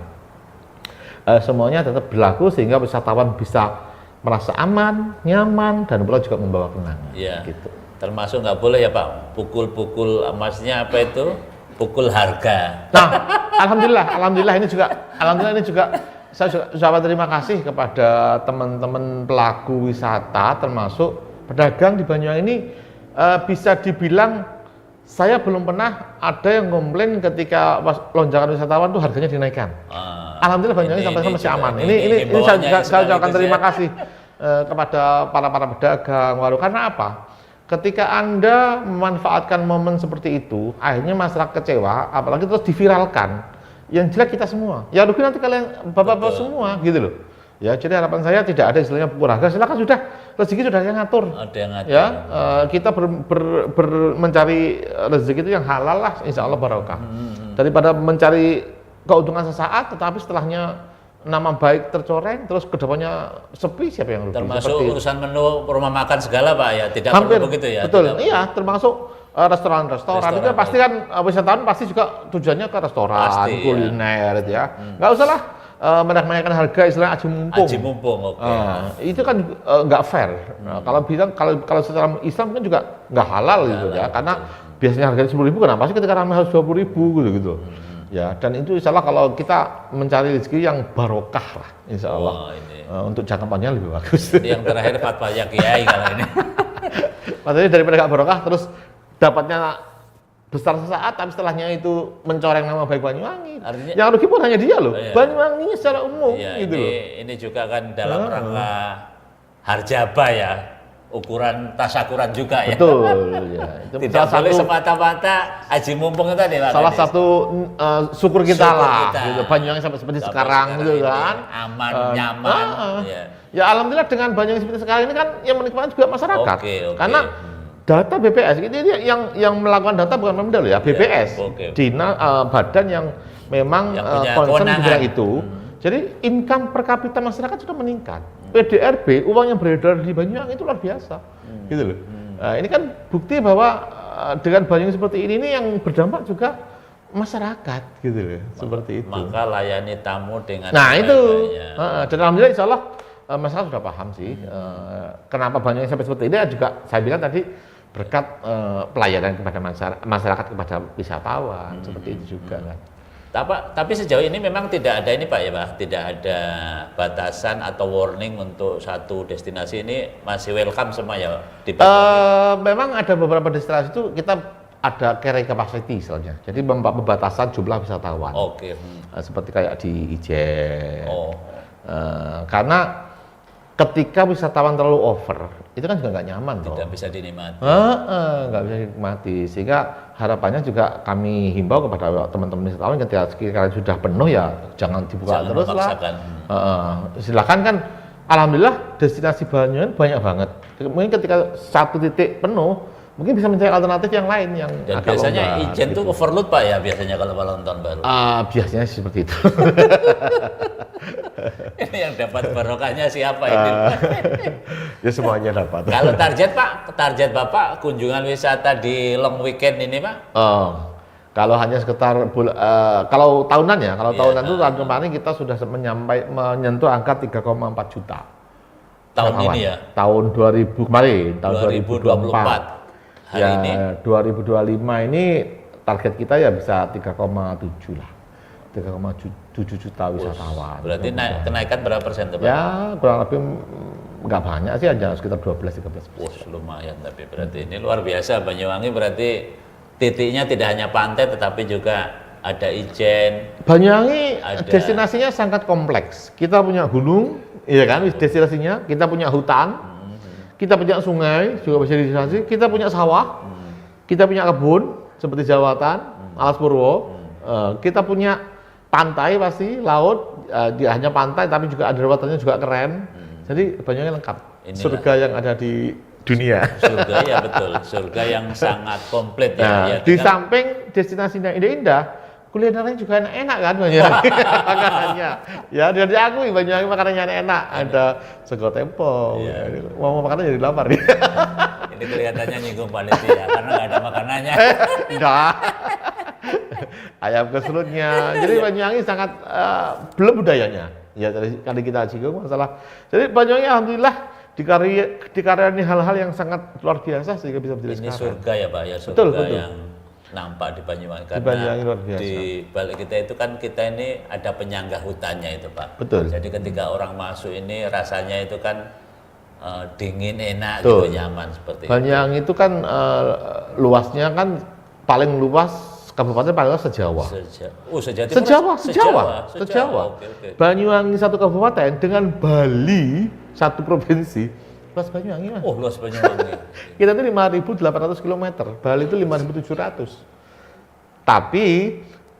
Semuanya tetap berlaku sehingga wisatawan bisa merasa aman, nyaman, dan pula juga membawa kenangan. Iya. Gitu. Termasuk nggak boleh ya Pak, pukul-pukul emasnya apa itu? Pukul harga. Nah, alhamdulillah ini juga saya juga ucapkan terima kasih kepada teman-teman pelaku wisata termasuk pedagang di Banyuwangi ini bisa dibilang saya belum pernah ada yang komplain ketika lonjakan wisatawan tuh harganya dinaikkan. Alhamdulillah Banyuwangi sampai sekarang masih aman. Ini saya ucapkan terima kasih kepada para pedagang warung. Karena apa? Ketika Anda memanfaatkan momen seperti itu, akhirnya masyarakat kecewa, apalagi terus diviralkan. Yang jelek kita semua. Ya rugi nanti kalian bapak-bapak semua gitu loh. Ya, jadi harapan saya tidak ada istilahnya pukul harga. Silakan sudah rezeki sudah yang ngatur. Ada yang ngatur. Ya, kita mencari rezeki itu yang halal lah, insya Allah barokah. Daripada mencari keuntungan sesaat, tetapi setelahnya nama baik tercoreng, terus kedepannya sepi, siapa yang rugi? Termasuk Seperti urusan menu rumah makan segala Pak ya, tidak hampir perlu begitu ya? betul, Tidak iya, termasuk restoran-restoran itu pasti kan wisatawan pasti juga tujuannya ke restoran, Pasti, kuliner itu ya. Nggak usah lah menaik-naikkan harga istilahnya aji mumpung. Aji mumpung, oke. Itu kan nggak fair. Nah, kalau bilang kalau secara Islam kan juga nggak halal gitu ya, karena biasanya harganya 10.000, kenapa sih ketika ramai harus 20.000 gitu. Ya, dan itu insya Allah kalau kita mencari rezeki yang barokah lah, insya Allah. Untuk jangka panjang lebih bagus. Jadi yang terakhir fatwa ya kiai kalau ini. Maksudnya daripada nggak barokah terus dapatnya besar sesaat, tapi setelahnya itu mencoreng nama baik Banyuwangi. Artinya, yang rugi pun hanya dia loh. Iya. Banyuwangi secara umum gitu loh. Ini juga kan dalam rangka harjaba ya, ukuran tasakuran juga ya. Betul ya. Itu Tidak boleh semata-mata aji mumpung itu tadi Pak. Salah satu syukur kita Syukur lah, kita. gitu. Banyuwangi sampai seperti sekarang gitu ini kan. aman, nyaman. Ya. Ya alhamdulillah dengan Banyuwangi seperti sekarang ini kan yang menikmati juga masyarakat. Oke. Karena data BPS ini yang melakukan data bukan Pemda loh ya, BPS. Badan yang memang concern di bidang itu. Jadi income per kapita masyarakat sudah meningkat. PDRB, uang yang beredar di Banyuwangi itu luar biasa. Gitu loh. Ini kan bukti bahwa dengan Banyuwangi seperti ini yang berdampak juga masyarakat gitu loh. Seperti itu. Maka layani tamu dengan itu. Dan alhamdulillah insya Allah masyarakat sudah paham sih. Kenapa Banyuwangi sampai seperti ini juga saya bilang tadi berkat pelayanan kepada masyarakat kepada wisatawan seperti itu juga kan. Tapi sejauh ini memang tidak ada ini Pak ya Pak, tidak ada batasan atau warning untuk satu destinasi ini, masih welcome semua ya di memang ada beberapa destinasi itu kita ada carry capacity istilahnya, jadi pembatasan jumlah wisatawan. Oke. Seperti kayak di Ijen. Karena ketika wisatawan terlalu over, itu kan juga nggak nyaman. Tidak bisa dinikmati. Nggak bisa dinikmati, sehingga harapannya juga kami himbau kepada teman-teman wisatawan ketika sekiranya sudah penuh ya jangan dibuka terus lah. Silakan kan, alhamdulillah destinasi Banyuwangi banyak banget. Mungkin ketika satu titik penuh, mungkin bisa mencari alternatif yang lain yang dan agak biasanya longgar, Ijen tuh overload Pak ya biasanya kalau malam tahun baru. Biasanya seperti itu. Ini yang dapat barokahnya siapa ini? Ya semuanya dapat. Kalau target Bapak kunjungan wisata di long weekend ini Pak? Kalau hanya sekitar kalau tahunan ya, tahunan itu tahun kemarin kita sudah menyentuh angka 3,4 juta. Tahun ini ya? Tahun 2000 kemarin, tahun 2024. Hari ya, ini 2025 ini target kita ya bisa 3,7 lah. 3,7 juta wisatawan. Berarti kenaikan berapa persen tuh Pak? Ya kurang lebih nggak banyak sih, hanya sekitar 12-13%. Lumayan, tapi berarti ini luar biasa Banyuwangi, berarti titiknya tidak hanya pantai tetapi juga ada Ijen. Banyuwangi destinasinya sangat kompleks. Kita punya gunung, iya kan, destinasinya. Kita punya hutan, kita punya sungai juga bisa destinasi. Kita punya sawah, kita punya kebun seperti Jawatan, Alas Purwo. Kita punya pantai pasti, laut, dia hanya pantai tapi juga ada daerahnya juga keren. Jadi Banyuwangi lengkap. Surga yang ada di dunia. Surga ya betul, surga yang sangat komplit ya. Nah, di samping destinasinya indah-indah, kulinernya juga enak-enak kan Banyuwangi. Makanannya. Ya dari aku Banyuwangi makanannya enak. Ada sego tempo. Mau makannya jadi lapar. Ini kelihatannya nyinggung panitia karena nggak ada makanannya. Enggak. Ayam keselutnya. Jadi Banyuwangi sangat belum budayanya. Ya tadi kita singgung masalah. Jadi Banyuwangi alhamdulillah dikaruniai hal-hal yang sangat luar biasa sehingga bisa menjadi ini sekarang. Surga ya Pak ya, surga betul. yang nampak di Banyuwangi karena di Banyuwangi luar biasa. Di balik kita itu kan kita ini ada penyangga hutannya itu Pak. Betul. Jadi ketika orang masuk ini rasanya itu kan dingin, enak, gitu, nyaman seperti itu. Banyuwangi itu kan luasnya kan paling luas kabupaten paling luas se-Jawa. Se-Jawa. Okay. Banyuwangi satu kabupaten dengan Bali satu provinsi. Luas Banyuwangi Mas. Oh, luas Banyuwangi. Kita itu 5.800 km, Bali itu 5.700. Tapi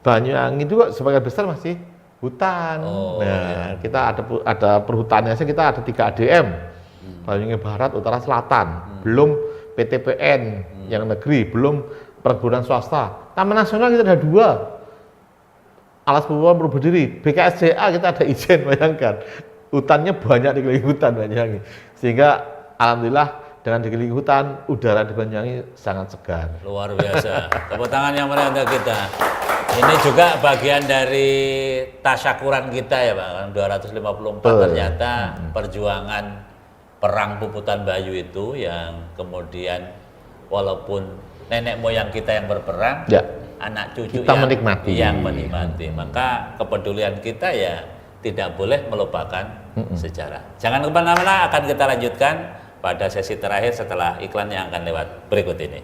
Banyuwangi itu sebagian besar masih hutan. Kita ada perhutanannya, kita ada 3 ADM. Banyuwangi Barat, Utara, Selatan. Belum PTPN yang negeri, belum perkebunan swasta. Taman nasional kita ada 2. alas pembuangan perlu berdiri. BKSDA kita ada izin, bayangkan. Hutannya banyak dikelilingi hutan Banyuwangi. Sehingga alhamdulillah dengan dikelilingi hutan, udara di Banyuwangi sangat segar. Luar biasa. Tepuk tangan yang meriah untuk kita. Ini juga bagian dari tasyakuran kita ya Pak. 254 ternyata perjuangan perang Puputan Bayu itu yang kemudian walaupun nenek moyang kita yang berperang, ya, anak cucu kita menikmati. yang menikmati. Maka kepedulian kita ya tidak boleh melupakan sejarah. Jangan kemana-mana, akan kita lanjutkan pada sesi terakhir setelah iklan yang akan lewat berikut ini.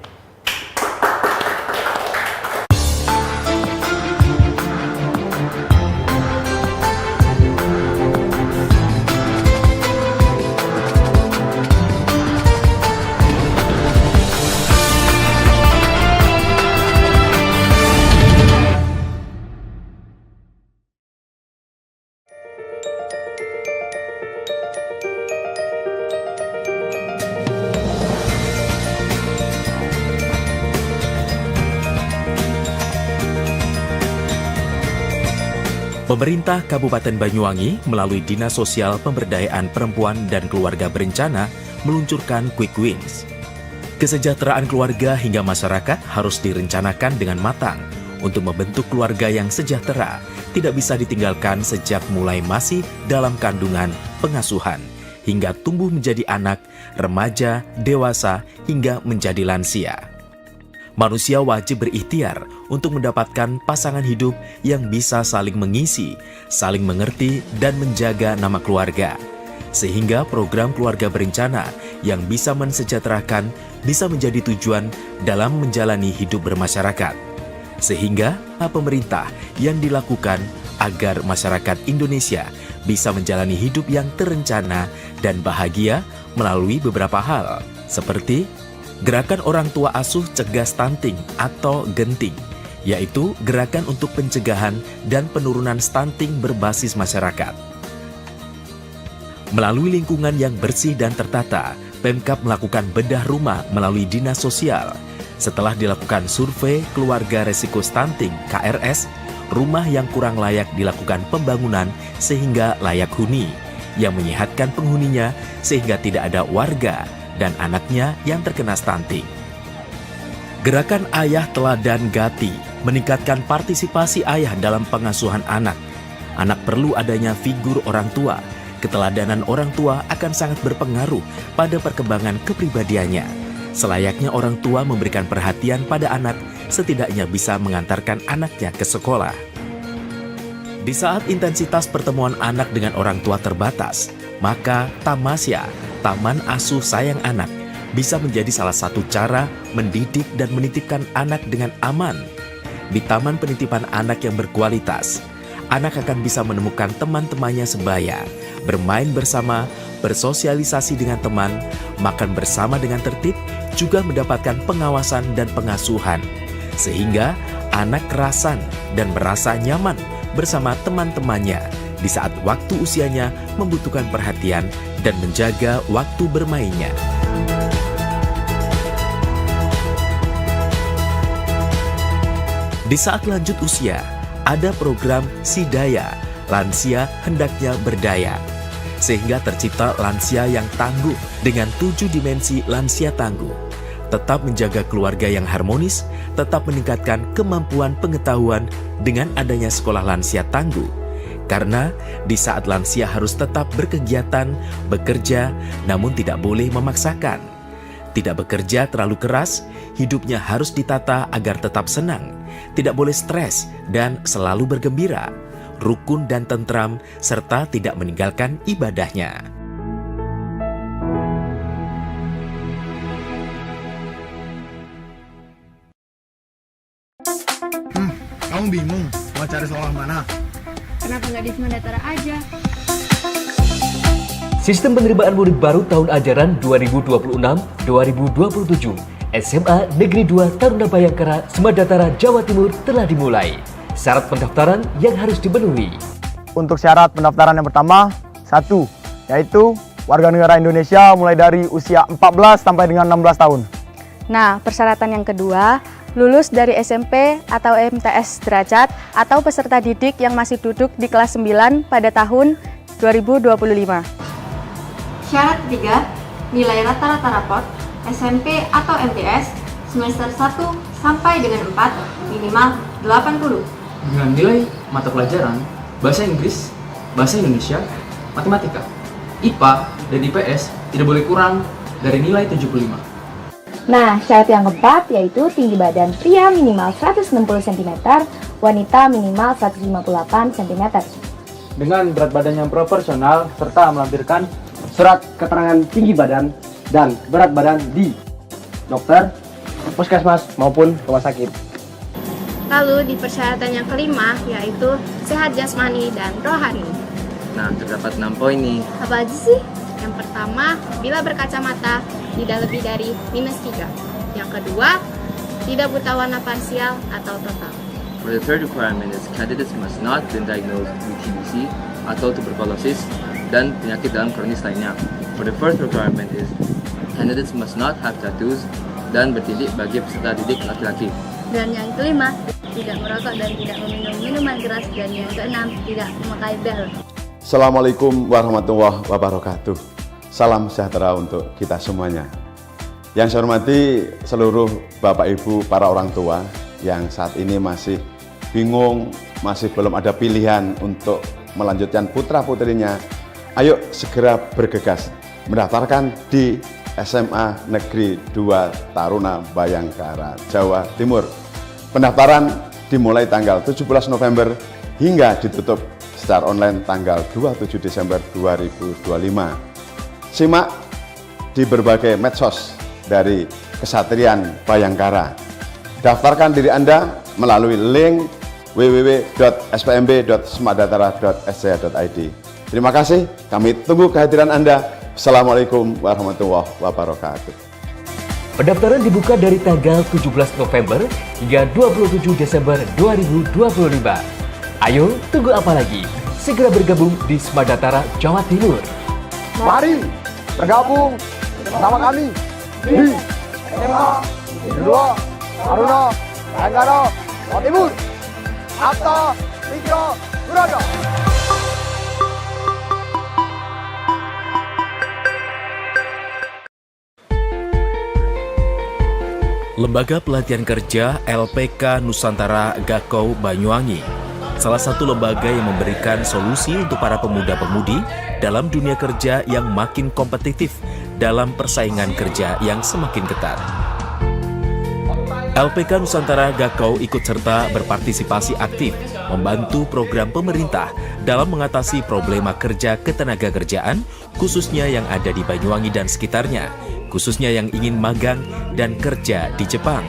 Pemerintah Kabupaten Banyuwangi melalui Dinas Sosial Pemberdayaan Perempuan dan Keluarga Berencana meluncurkan Quick Wins. Kesejahteraan keluarga hingga masyarakat harus direncanakan dengan matang untuk membentuk keluarga yang sejahtera, tidak bisa ditinggalkan sejak mulai masih dalam kandungan, pengasuhan, hingga tumbuh menjadi anak, remaja, dewasa, hingga menjadi lansia. Manusia wajib berikhtiar untuk mendapatkan pasangan hidup yang bisa saling mengisi, saling mengerti, dan menjaga nama keluarga. Sehingga program keluarga berencana yang bisa mensejahterakan bisa menjadi tujuan dalam menjalani hidup bermasyarakat. Sehingga pemerintah yang dilakukan agar masyarakat Indonesia bisa menjalani hidup yang terencana dan bahagia melalui beberapa hal, seperti Gerakan Orang Tua Asuh Cegah Stunting atau Genting, yaitu gerakan untuk pencegahan dan penurunan stunting berbasis masyarakat. Melalui lingkungan yang bersih dan tertata, Pemkab melakukan bedah rumah melalui Dinas Sosial. Setelah dilakukan survei keluarga resiko stunting (KRS), rumah yang kurang layak dilakukan pembangunan sehingga layak huni, yang menyehatkan penghuninya sehingga tidak ada warga dan anaknya yang terkena stunting. Gerakan Ayah Teladan Gati meningkatkan partisipasi ayah dalam pengasuhan anak. Anak perlu adanya figur orang tua. Keteladanan orang tua akan sangat berpengaruh pada perkembangan kepribadiannya. Selayaknya orang tua memberikan perhatian pada anak, setidaknya bisa mengantarkan anaknya ke sekolah. Di saat intensitas pertemuan anak dengan orang tua terbatas, maka tamasya, Taman Asuh Sayang Anak, bisa menjadi salah satu cara mendidik dan menitipkan anak dengan aman. Di taman penitipan anak yang berkualitas, anak akan bisa menemukan teman-temannya sebaya, bermain bersama, bersosialisasi dengan teman, makan bersama dengan tertib, juga mendapatkan pengawasan dan pengasuhan. Sehingga anak kerasan dan merasa nyaman bersama teman-temannya di saat waktu usianya membutuhkan perhatian dan menjaga waktu bermainnya. Di saat lanjut usia, ada program Sidaya, lansia hendaknya berdaya. Sehingga tercipta lansia yang tangguh dengan 7 dimensi lansia tangguh. Tetap menjaga keluarga yang harmonis, tetap meningkatkan kemampuan pengetahuan dengan adanya sekolah lansia tangguh. Karena di saat lansia harus tetap berkegiatan, bekerja, namun tidak boleh memaksakan. Tidak bekerja terlalu keras, hidupnya harus ditata agar tetap senang. Tidak boleh stres dan selalu bergembira, rukun dan tentram, serta tidak meninggalkan ibadahnya. Kamu bingung mau cari sekolah mana? Kenapa nggak di Semandatara aja? Sistem penerimaan murid baru tahun ajaran 2026-2027 SMA Negeri 2 Taruna Bayangkara, Semandatara, Jawa Timur telah dimulai. Syarat pendaftaran yang harus dipenuhi. Untuk syarat pendaftaran yang pertama, 1, yaitu warga negara Indonesia mulai dari usia 14 sampai dengan 16 tahun. Nah, persyaratan yang kedua, lulus dari SMP atau MTS derajat atau peserta didik yang masih duduk di kelas 9 pada tahun 2025. Syarat ketiga, nilai rata-rata raport SMP atau MTS semester 1 sampai dengan 4 minimal 80. Dengan nilai mata pelajaran Bahasa Inggris, Bahasa Indonesia, Matematika, IPA, dan IPS tidak boleh kurang dari nilai 75. Nah, syarat yang keempat yaitu tinggi badan pria minimal 160 cm, wanita minimal 158 cm. Dengan berat badan yang proporsional serta melampirkan surat keterangan tinggi badan dan berat badan di dokter, puskesmas maupun rumah sakit. Lalu di persyaratan yang kelima yaitu sehat jasmani dan rohani. Nah, terdapat 6 poin nih. Apa aja sih? Yang pertama, bila berkacamata tidak lebih dari -3. Yang kedua, tidak buta warna parsial atau total. For the third requirement is candidates must not been diagnosed with TBC atau tuberculosis dan penyakit dalam kronis lainnya. For the fourth requirement is candidates must not have tattoos dan bertindik bagi peserta didik laki-laki. Dan yang kelima, tidak merokok dan tidak meminum minuman keras. Dan yang keenam, tidak memakai bel. Assalamualaikum warahmatullahi wabarakatuh. Salam sejahtera untuk kita semuanya. Yang saya hormati seluruh Bapak Ibu para orang tua yang saat ini masih bingung, masih belum ada pilihan untuk melanjutkan putra-putrinya. Ayo segera bergegas mendaftarkan di SMA Negeri 2 Taruna Bayangkara, Jawa Timur. Pendaftaran dimulai tanggal 17 November hingga ditutup secara online tanggal 27 Desember 2025. Simak di berbagai medsos dari Kesatrian Bayangkara. Daftarkan diri Anda melalui link www.spmb.semadataran.sc.id. Terima kasih, kami tunggu kehadiran Anda. Assalamualaikum warahmatullahi wabarakatuh. Pendaftaran dibuka dari tanggal 17 November hingga 27 Desember 2025. Ayo, tunggu apa lagi? Segera bergabung di Semadataran, Jawa Timur. Mari bergabung bersama kami di SMA 2 Taruna Bayangkara, Jawa Timur. Atta Mitra Brada. Lembaga Pelatihan Kerja LPK Nusantara Gakau Banyuwangi, salah satu lembaga yang memberikan solusi untuk para pemuda-pemudi dalam dunia kerja yang makin kompetitif dalam persaingan kerja yang semakin ketat. LPK Nusantara Gakau ikut serta berpartisipasi aktif membantu program pemerintah dalam mengatasi problema kerja ketenagakerjaan khususnya yang ada di Banyuwangi dan sekitarnya, khususnya yang ingin magang dan kerja di Jepang.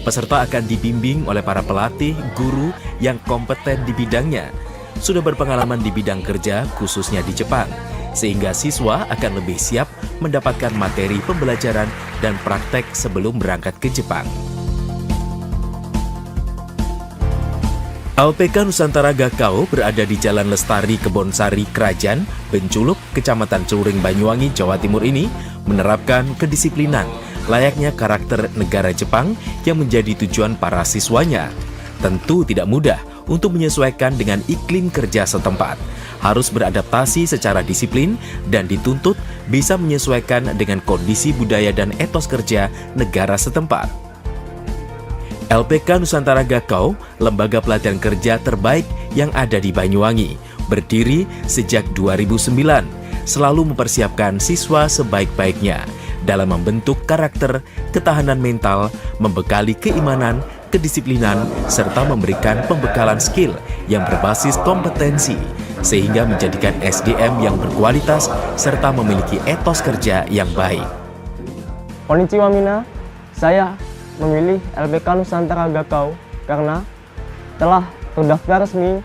Peserta akan dibimbing oleh para pelatih, guru yang kompeten di bidangnya, sudah berpengalaman di bidang kerja khususnya di Jepang, sehingga siswa akan lebih siap mendapatkan materi pembelajaran dan praktek sebelum berangkat ke Jepang. LPK Nusantara Gakau berada di Jalan Lestari, Kebonsari, Kerajaan, Benculuk, Kecamatan Celuring, Banyuwangi, Jawa Timur ini menerapkan kedisiplinan layaknya karakter negara Jepang yang menjadi tujuan para siswanya. Tentu tidak mudah untuk menyesuaikan dengan iklim kerja setempat. Harus beradaptasi secara disiplin dan dituntut bisa menyesuaikan dengan kondisi budaya dan etos kerja negara setempat. LPK Nusantara Gakau, lembaga pelatihan kerja terbaik yang ada di Banyuwangi, berdiri sejak 2009, selalu mempersiapkan siswa sebaik-baiknya dalam membentuk karakter, ketahanan mental, membekali keimanan, kedisiplinan, serta memberikan pembekalan skill yang berbasis kompetensi, sehingga menjadikan SDM yang berkualitas serta memiliki etos kerja yang baik. Konnichiwa Mina, saya memilih LPK Nusantara Gakau karena telah terdaftar resmi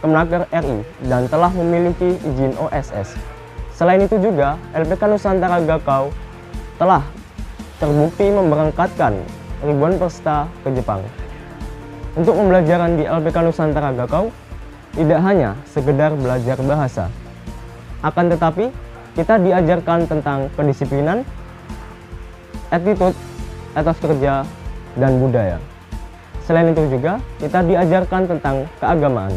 Kemenaker RI dan telah memiliki izin OSS. Selain itu juga, LPK Nusantara Gakau telah terbukti memberangkatkan ribuan peserta ke Jepang. Untuk pembelajaran di LPK Nusantara Gakau tidak hanya sekedar belajar bahasa, akan tetapi kita diajarkan tentang kedisiplinan, attitude, etos kerja, dan budaya. selain itu juga kita diajarkan tentang keagamaan.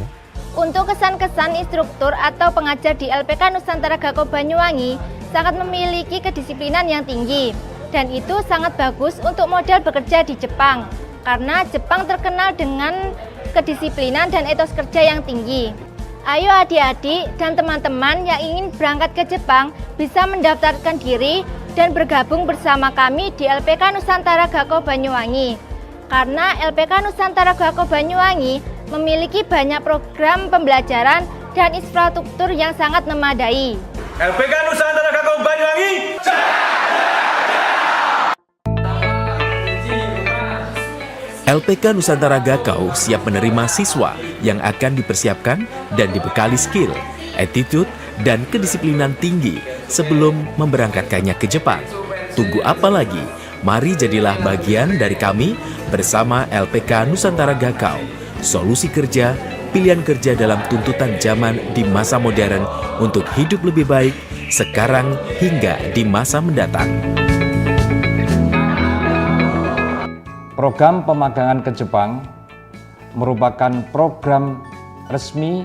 Untuk kesan-kesan instruktur atau pengajar di LPK Nusantara Gako Banyuwangi sangat memiliki kedisiplinan yang tinggi. Dan itu sangat bagus untuk modal bekerja di Jepang, karena Jepang terkenal dengan kedisiplinan dan etos kerja yang tinggi. Ayo adik-adik dan teman-teman yang ingin berangkat ke Jepang bisa mendaftarkan diri dan bergabung bersama kami di LPK Nusantara Gako Banyuwangi. Karena LPK Nusantara Gako Banyuwangi memiliki banyak program pembelajaran dan infrastruktur yang sangat memadai. LPK Nusantara Gako Banyuwangi. LPK Nusantara Gakau siap menerima siswa yang akan dipersiapkan dan dibekali skill, attitude, dan kedisiplinan tinggi sebelum memberangkatkannya ke Jepang. Tunggu apa lagi? Mari jadilah bagian dari kami bersama LPK Nusantara Gakau. Solusi kerja, pilihan kerja dalam tuntutan zaman di masa modern untuk hidup lebih baik sekarang hingga di masa mendatang. Program pemagangan ke Jepang merupakan program resmi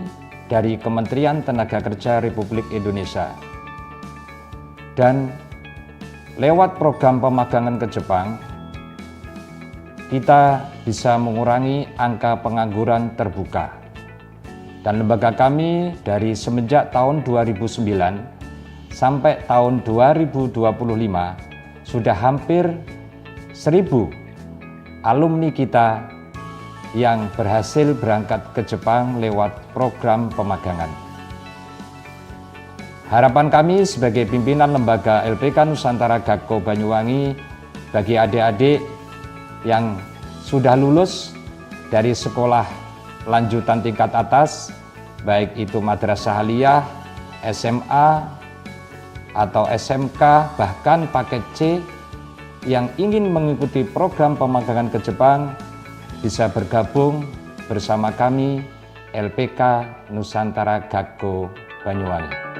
dari Kementerian Tenaga Kerja Republik Indonesia. Dan lewat program pemagangan ke Jepang, kita bisa mengurangi angka pengangguran terbuka. Dan lembaga kami dari semenjak tahun 2009 sampai tahun 2025 sudah hampir 1.000 alumni kita yang berhasil berangkat ke Jepang lewat program pemagangan. Harapan kami sebagai pimpinan lembaga LPK Nusantara Gako Banyuwangi bagi adik-adik yang sudah lulus dari sekolah lanjutan tingkat atas, baik itu madrasah aliyah, SMA, atau SMK, bahkan paket C, yang ingin mengikuti program pemagangan ke Jepang bisa bergabung bersama kami LPK Nusantara Gako Banyuwangi.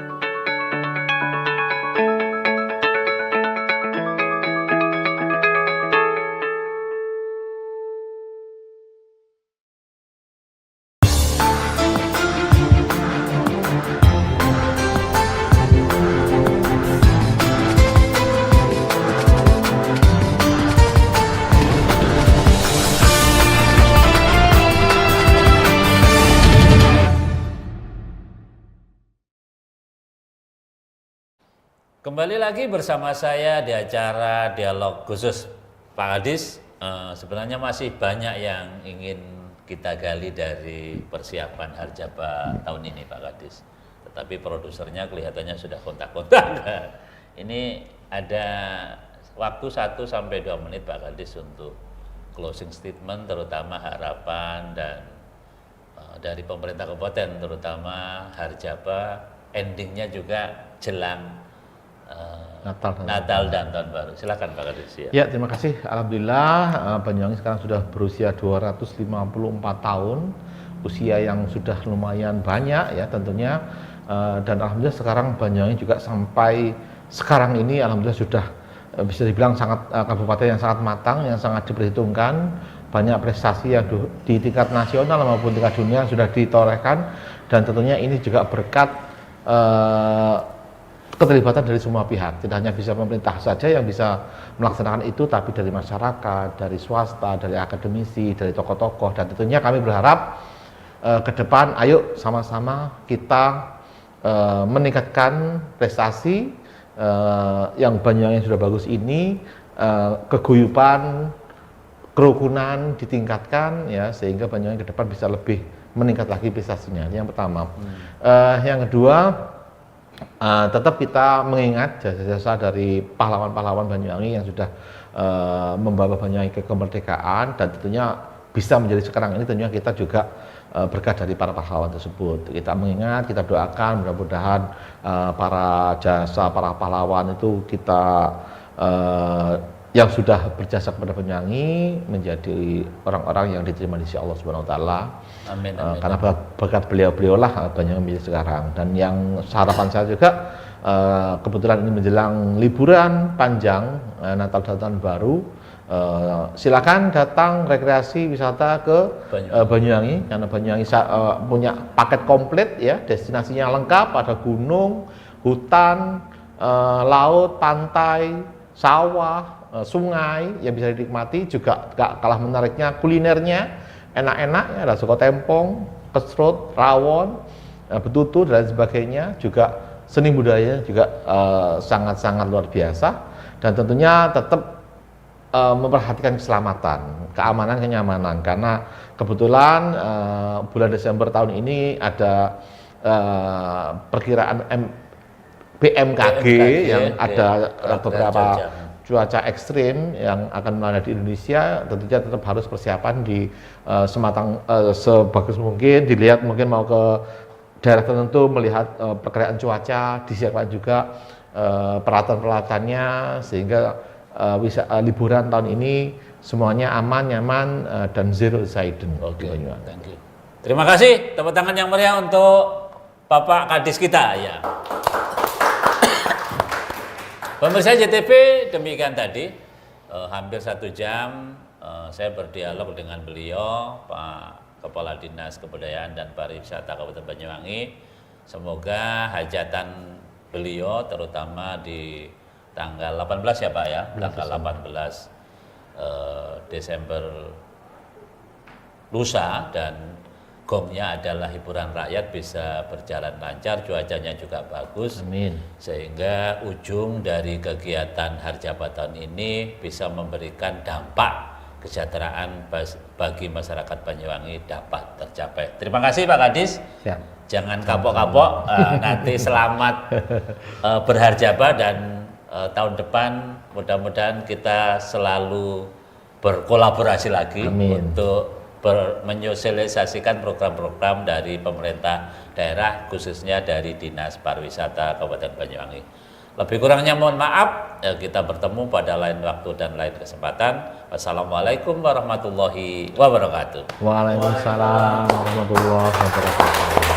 Kembali lagi bersama saya di acara Dialog Khusus. Pak Kadis, sebenarnya masih banyak yang ingin kita gali dari persiapan Harjaba tahun ini, Pak Kadis. Tetapi produsernya kelihatannya sudah kontak-kontak. Ini ada waktu 1-2 menit Pak Kadis untuk closing statement, terutama harapan dan dari pemerintah kabupaten, terutama Harjaba, endingnya juga jelang Natal dan Tahun Baru. Silakan Pak Kadis. Ya, terima kasih. Alhamdulillah Banyuwangi sekarang sudah berusia 254 tahun, usia yang sudah lumayan banyak ya tentunya. Dan alhamdulillah sekarang Banyuwangi juga sampai sekarang ini alhamdulillah sudah bisa dibilang sangat kabupaten yang sangat matang, yang sangat diperhitungkan. Banyak prestasi yang di tingkat nasional maupun tingkat dunia sudah ditorehkan, dan tentunya ini juga berkat keterlibatan dari semua pihak. Tidak hanya bisa pemerintah saja yang bisa melaksanakan itu, tapi dari masyarakat, dari swasta, dari akademisi, dari tokoh-tokoh. Dan tentunya kami berharap ke depan ayo sama-sama kita meningkatkan prestasi yang Banyuwangi sudah bagus ini, keguyuban, kerukunan ditingkatkan ya, sehingga Banyuwangi ke depan bisa lebih meningkat lagi prestasinya. Yang pertama. Yang kedua, tetap kita mengingat jasa-jasa dari pahlawan-pahlawan Banyuwangi yang sudah membawa Banyuwangi ke kemerdekaan, dan tentunya bisa menjadi sekarang ini tentunya kita juga berkat dari para pahlawan tersebut. Kita mengingat, kita doakan mudah-mudahan para pahlawan itu kita yang sudah berjasa kepada Banyuwangi menjadi orang-orang yang diterima di sisi Allah Subhanahu wa taala. Amin, karena berkat beliau-beliau lah Banyuwangi menjadi sekarang. Dan yang harapan saya juga kebetulan ini menjelang liburan panjang Natal dan Tahun Baru, Silakan datang rekreasi wisata ke Banyuwangi karena Banyuwangi punya paket komplit ya, destinasinya lengkap, ada gunung, hutan, laut, pantai, sawah, sungai yang bisa dinikmati. Juga gak kalah menariknya kulinernya enak-enak ya, ada sego tempong, kesrut, rawon, betutu dan sebagainya. Juga seni budaya juga sangat-sangat luar biasa, dan tentunya tetap memperhatikan keselamatan, keamanan, kenyamanan, karena kebetulan bulan Desember tahun ini ada perkiraan BMKG yang ada beberapa cuaca ekstrim yang akan melanda di Indonesia. Tentunya tetap harus persiapan di sebagus mungkin, dilihat mungkin mau ke daerah tertentu melihat perkiraan cuaca, disiapkan juga peralatan-peralatannya sehingga liburan tahun ini semuanya aman, nyaman, dan zero accident. Oke, thank you. Terima kasih, tepuk tangan yang meriah untuk Bapak Kadis kita ya. Pemirsa JTV, demikian tadi hampir 1 jam saya berdialog dengan beliau, Pak Kepala Dinas Kebudayaan dan Pariwisata Kabupaten Banyuwangi. Semoga hajatan beliau terutama di tanggal 18 ya Pak ya, tanggal 18 Desember lusa, dan gongnya adalah hiburan rakyat, bisa berjalan lancar, cuacanya juga bagus. Amin. Sehingga ujung dari kegiatan Harjabatan ini bisa memberikan dampak kesejahteraan bagi masyarakat Banyuwangi dapat tercapai. Terima kasih Pak Kadis. Siap. Jangan kapok-kapok, nanti selamat berharjaba, dan tahun depan mudah-mudahan kita selalu berkolaborasi lagi. Amin. Untuk menyosialisasikan program-program dari pemerintah daerah, khususnya dari Dinas Pariwisata Kabupaten Banyuwangi. Lebih kurangnya mohon maaf, kita bertemu pada lain waktu dan lain kesempatan. Wassalamualaikum warahmatullahi wabarakatuh. Waalaikumsalam warahmatullahi wabarakatuh.